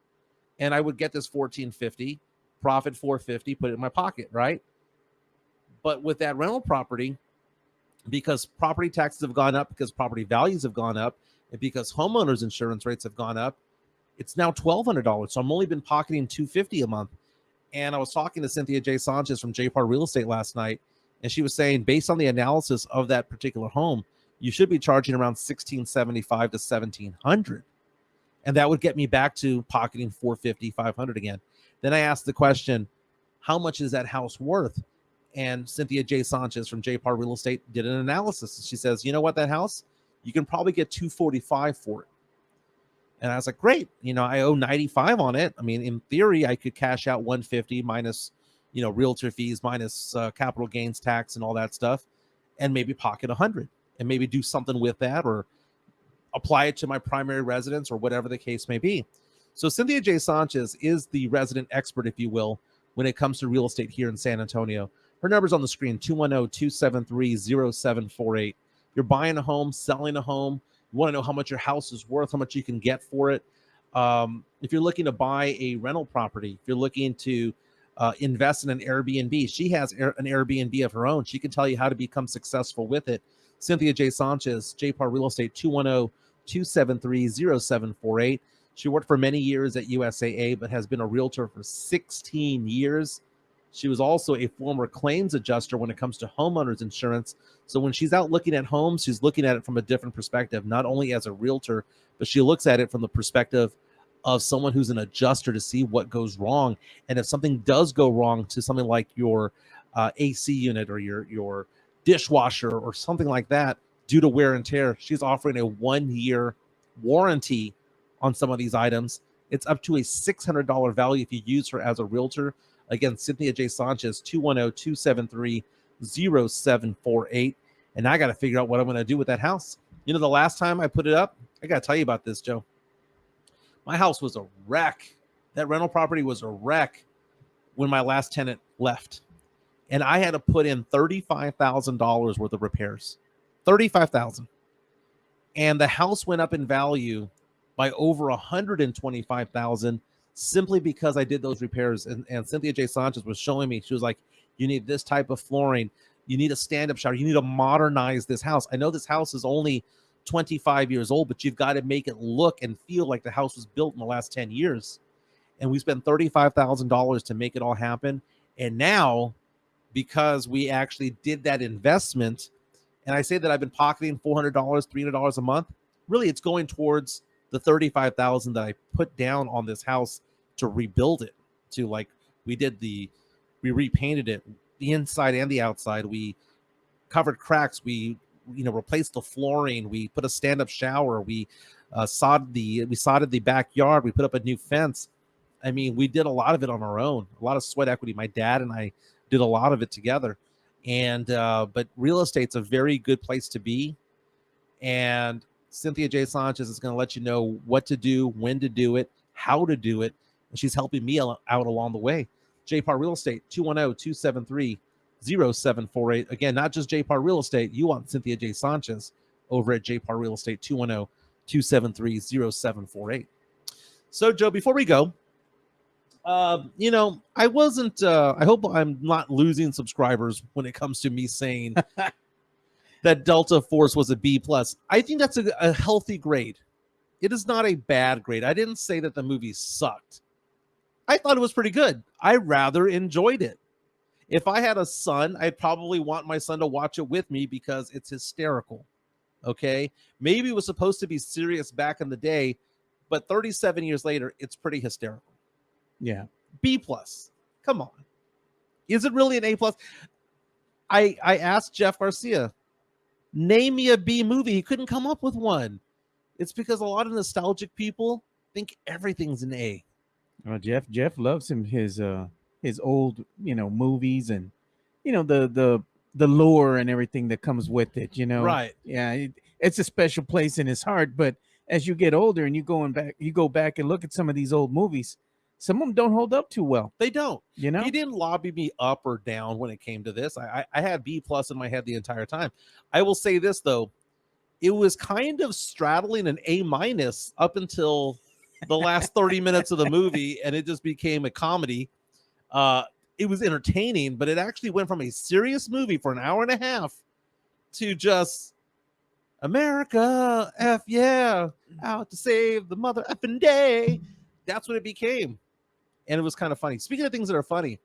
Speaker 1: and I would get this $1,450, profit $450, put it in my pocket, right? But with that rental property, because property taxes have gone up, because property values have gone up, and because homeowners insurance rates have gone up, it's now $1,200. So I'm only been pocketing $250 a month. And I was talking to Cynthia J. Sanchez from J. Par Real Estate last night, and she was saying, based on the analysis of that particular home, you should be charging around $1,675 to $1,700. And that would get me back to pocketing $450, $500 again. Then I asked the question, how much is that house worth? And Cynthia J. Sanchez from J. Par Real Estate did an analysis. She says, you know what, that house, you can probably get $245 for it. And I was like, great. I owe $95 on it. I mean, in theory, I could cash out $150 minus, realtor fees, minus capital gains tax and all that stuff, and maybe pocket $100 and maybe do something with that or apply it to my primary residence or whatever the case may be. So Cynthia J. Sanchez is the resident expert, if you will, when it comes to real estate here in San Antonio. Her number's on the screen, 210-273-0748. You're buying a home, selling a home. You want to know how much your house is worth, how much you can get for it. If you're looking to buy a rental property, if you're looking to invest in an Airbnb, she has an Airbnb of her own. She can tell you how to become successful with it. Cynthia J. Sanchez, JPAR Real Estate, 210-273-0748. She worked for many years at USAA, but has been a realtor for 16 years. She was also a former claims adjuster when it comes to homeowners insurance. So when she's out looking at homes, she's looking at it from a different perspective, not only as a realtor, but she looks at it from the perspective of someone who's an adjuster to see what goes wrong. And if something does go wrong to something like your AC unit or your dishwasher or something like that due to wear and tear, she's offering a 1-year warranty on some of these items. It's up to a $600 value if you use her as a realtor. Again, Cynthia J. Sanchez, 210-273-0748. And I got to figure out what I'm going to do with that house. You know, the last time I put it up, I got to tell you about this, Joe. My house was a wreck. That rental property was a wreck when my last tenant left. And I had to put in $35,000 worth of repairs. $35,000. And the house went up in value by over $125,000 simply because I did those repairs. And Cynthia J. Sanchez was showing me, she was like, you need this type of flooring. You need a stand-up shower. You need to modernize this house. I know this house is only 25 years old, but you've got to make it look and feel like the house was built in the last 10 years. And we spent $35,000 to make it all happen. And now, because we actually did that investment, and I say that I've been pocketing $400, $300 a month, really it's going towards the $35,000 that I put down on this house to rebuild it. To like, we repainted it, the inside and the outside. We covered cracks. We replaced the flooring. We put a stand-up shower. We sodded the backyard. We put up a new fence. I mean, we did a lot of it on our own, a lot of sweat equity. My dad and I did a lot of it together. And but real estate's a very good place to be. And Cynthia J. Sanchez is going to let you know what to do, when to do it, how to do it. And she's helping me out along the way. JPAR Real Estate, 210-273-0748. Again, not just JPAR Real Estate. You want Cynthia J. Sanchez over at JPAR Real Estate, 210-273-0748. So, Joe, before we go, I wasn't, I hope I'm not losing subscribers when it comes to me saying that Delta Force was a B+. I think that's a healthy grade. It is not a bad grade. I didn't say that the movie sucked. I thought it was pretty good. I rather enjoyed it. If I had a son, I'd probably want my son to watch it with me because it's hysterical. Okay? Maybe it was supposed to be serious back in the day, but 37 years later, it's pretty hysterical.
Speaker 2: Yeah.
Speaker 1: B+. Come on. Is it really an A+? I asked Jeff Garcia, name me a B movie. He couldn't come up with one. It's because a lot of nostalgic people think everything's an A.
Speaker 2: Well, Jeff loves his old, movies and, the lore and everything that comes with it,
Speaker 1: Right.
Speaker 2: Yeah, it's a special place in his heart. But as you get older and you go back and look at some of these old movies, some of them don't hold up too well.
Speaker 1: They don't.
Speaker 2: He
Speaker 1: didn't lobby me up or down when it came to this. I had B+ in my head the entire time. I will say this, though. It was kind of straddling an A- up until the last 30 minutes of the movie, and it just became a comedy. It was entertaining, but it actually went from a serious movie for an hour and a half to just America, F yeah, out to save the mother effing day. That's what it became. And it was kind of funny. Speaking of things that are funny,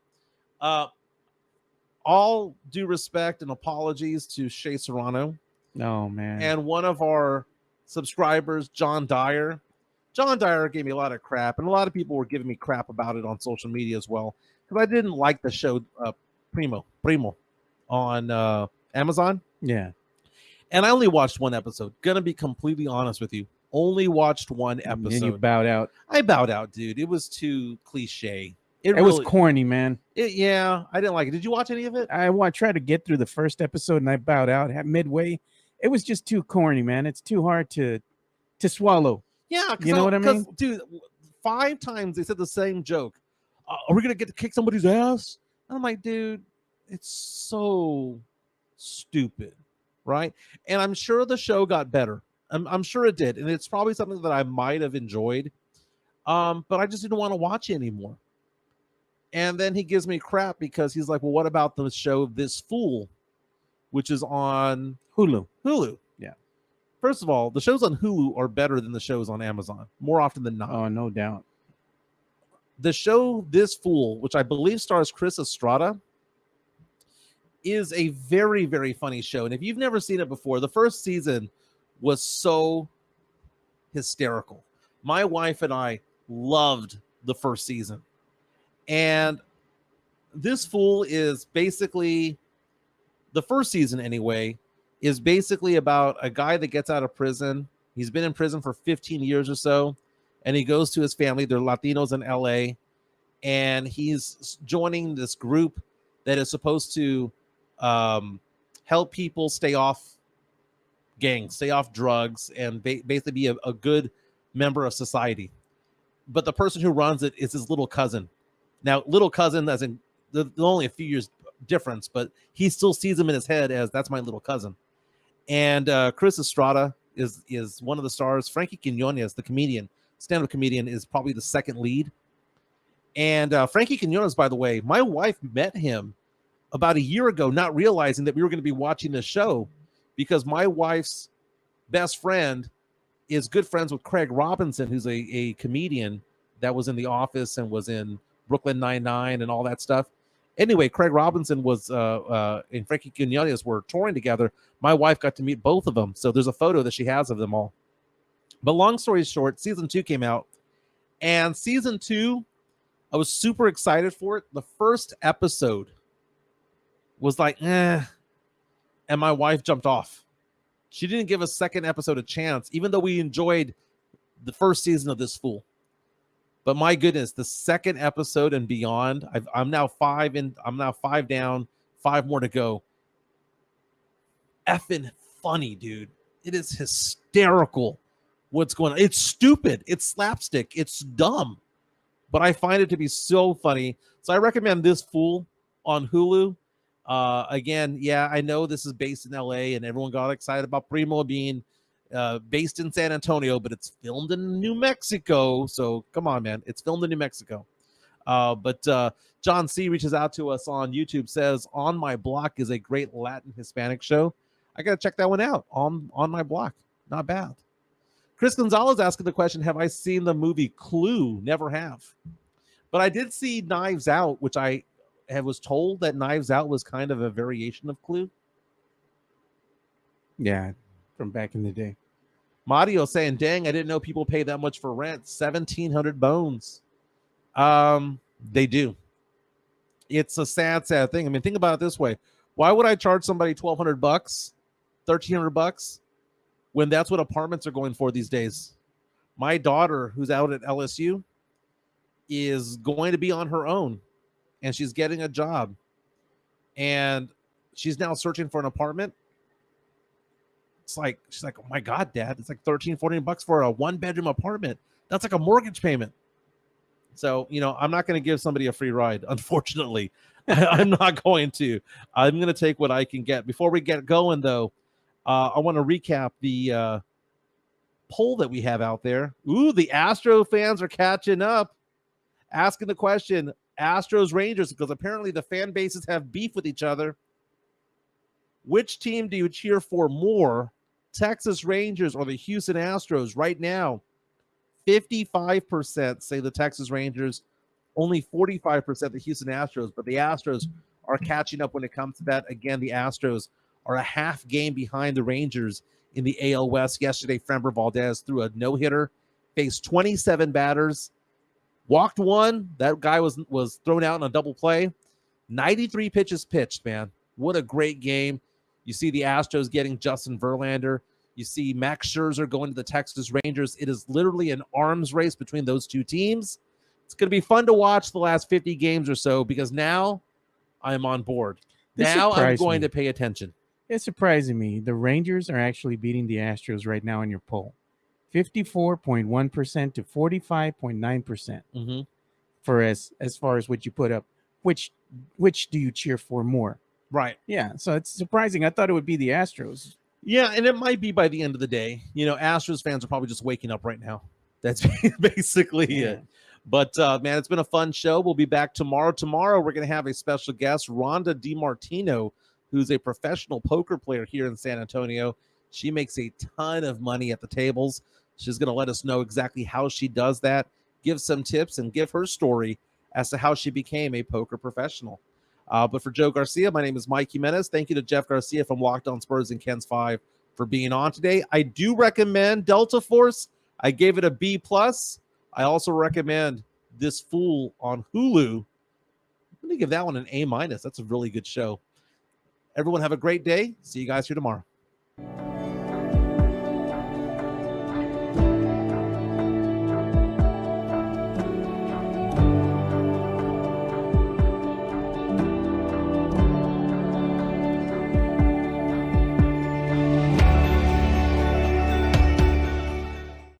Speaker 1: all due respect and apologies to Shea Serrano.
Speaker 2: Oh, man.
Speaker 1: And one of our subscribers, John Dyer. John Dyer gave me a lot of crap, and a lot of people were giving me crap about it on social media as well, because I didn't like the show Primo on Amazon.
Speaker 2: Yeah.
Speaker 1: And I only watched one episode. Gonna be completely honest with you. Only watched one episode.
Speaker 2: And you bowed out.
Speaker 1: I bowed out, dude. It was too cliche.
Speaker 2: It was corny, man.
Speaker 1: Yeah, I didn't like it. Did you watch any of it?
Speaker 2: I tried to get through the first episode and I bowed out midway. It was just too corny, man. It's too hard to swallow.
Speaker 1: Yeah,
Speaker 2: you know what I mean?
Speaker 1: Dude, 5 times they said the same joke. Are we going to get to kick somebody's ass? And I'm like, dude, it's so stupid, right? And I'm sure the show got better. I'm sure it did. And it's probably something that I might have enjoyed. But I just didn't want to watch it anymore. And then he gives me crap because he's like, well, what about the show This Fool, which is on
Speaker 2: Hulu.
Speaker 1: Hulu?
Speaker 2: Yeah.
Speaker 1: First of all, the shows on Hulu are better than the shows on Amazon, more often than not.
Speaker 2: Oh, no doubt.
Speaker 1: The show This Fool, which I believe stars Chris Estrada, is a very, very funny show. And if you've never seen it before, the first season was so hysterical. My wife and I loved the first season. And This Fool is basically, the first season anyway, is basically about a guy that gets out of prison. He's been in prison for 15 years or so. And he goes to his family. They're Latinos in LA. And he's joining this group that is supposed to help people stay off gangs, stay off drugs, and basically be a good member of society. But the person who runs it is his little cousin. Now, little cousin, as in they're only a few years difference, but he still sees him in his head as that's my little cousin. And Chris Estrada is one of the stars. Frankie Quinones, the comedian, stand-up comedian, is probably the second lead. And Frankie Quinones, by the way, my wife met him about a year ago, not realizing that we were going to be watching this show because my wife's best friend is good friends with Craig Robinson, who's a comedian that was in The Office and was in Brooklyn Nine-Nine and all that stuff. Anyway, Craig Robinson was and Frankie Quinones were touring together. My wife got to meet both of them. So there's a photo that she has of them all. But long story short, season 2 came out. And season 2, I was super excited for it. The first episode was like, and my wife jumped off. She didn't give a second episode a chance, even though we enjoyed the first season of This Fool. But my goodness, the second episode and beyond, I'm now 5 in. I'm now 5 down, 5 more to go. Effing funny, dude. It is hysterical what's going on. It's stupid. It's slapstick. It's dumb. But I find it to be so funny. So I recommend This Fool on Hulu. Again, yeah, I know this is based in LA and everyone got excited about Primo being based in San Antonio, but it's filmed in New Mexico. So come on, man. It's filmed in New Mexico. But John C. reaches out to us on YouTube, says, On My Block is a great Latin Hispanic show. I got to check that one out on My Block. Not bad. Chris Gonzalez asking the question, have I seen the movie Clue? Never have. But I did see Knives Out, which I was told that Knives Out was kind of a variation of Clue.
Speaker 2: Yeah, from back in the day.
Speaker 1: Mario saying, dang, I didn't know people pay that much for rent. 1,700 bones. They do. It's a sad, sad thing. I mean, think about it this way. Why would I charge somebody $1,200, $1,300 when that's what apartments are going for these days? My daughter, who's out at LSU, is going to be on her own, and she's getting a job, and she's now searching for an apartment. It's like, she's like, oh my God, Dad, it's like $13-14 for a 1-bedroom apartment. That's like a mortgage payment. So, I'm not going to give somebody a free ride, unfortunately. I'm not going to. I'm going to take what I can get. Before we get going, though, I want to recap the poll that we have out there. Ooh, the Astro fans are catching up. Asking the question, Astros Rangers, because apparently the fan bases have beef with each other. Which team do you cheer for more, Texas Rangers or the Houston Astros? Right now, 55% say the Texas Rangers, only 45% the Houston Astros, but the Astros are catching up when it comes to that. Again, the Astros are a half game behind the Rangers in the AL West. Yesterday, Framber Valdez threw a no-hitter, faced 27 batters, walked one. That guy was thrown out in a double play. 93 pitches pitched, man. What a great game. You see the Astros getting Justin Verlander. You see Max Scherzer going to the Texas Rangers. It is literally an arms race between those two teams. It's going to be fun to watch the last 50 games or so because now I'm on board. Now I'm going to pay attention.
Speaker 2: It's surprising me. The Rangers are actually beating the Astros right now in your poll. 54.1% to 45.9%.
Speaker 1: Mm-hmm.
Speaker 2: For as far as what you put up. Which do you cheer for more?
Speaker 1: Right.
Speaker 2: Yeah, so it's surprising. I thought it would be the Astros.
Speaker 1: Yeah, and it might be by the end of the day. Astros fans are probably just waking up right now. That's basically it. But man, it's been a fun show. We'll be back tomorrow. Tomorrow, we're going to have a special guest, Rhonda DiMartino, who's a professional poker player here in San Antonio. She makes a ton of money at the tables. She's going to let us know exactly how she does that, give some tips, and give her story as to how she became a poker professional. But for Joe Garcia, my name is Mike Jimenez. Thank you to Jeff Garcia from Locked On Spurs and Ken's 5 for being on today. I do recommend Delta Force. I gave it a B+. I also recommend This Fool on Hulu. Let me give that one an A-. That's a really good show. Everyone have a great day. See you guys here tomorrow.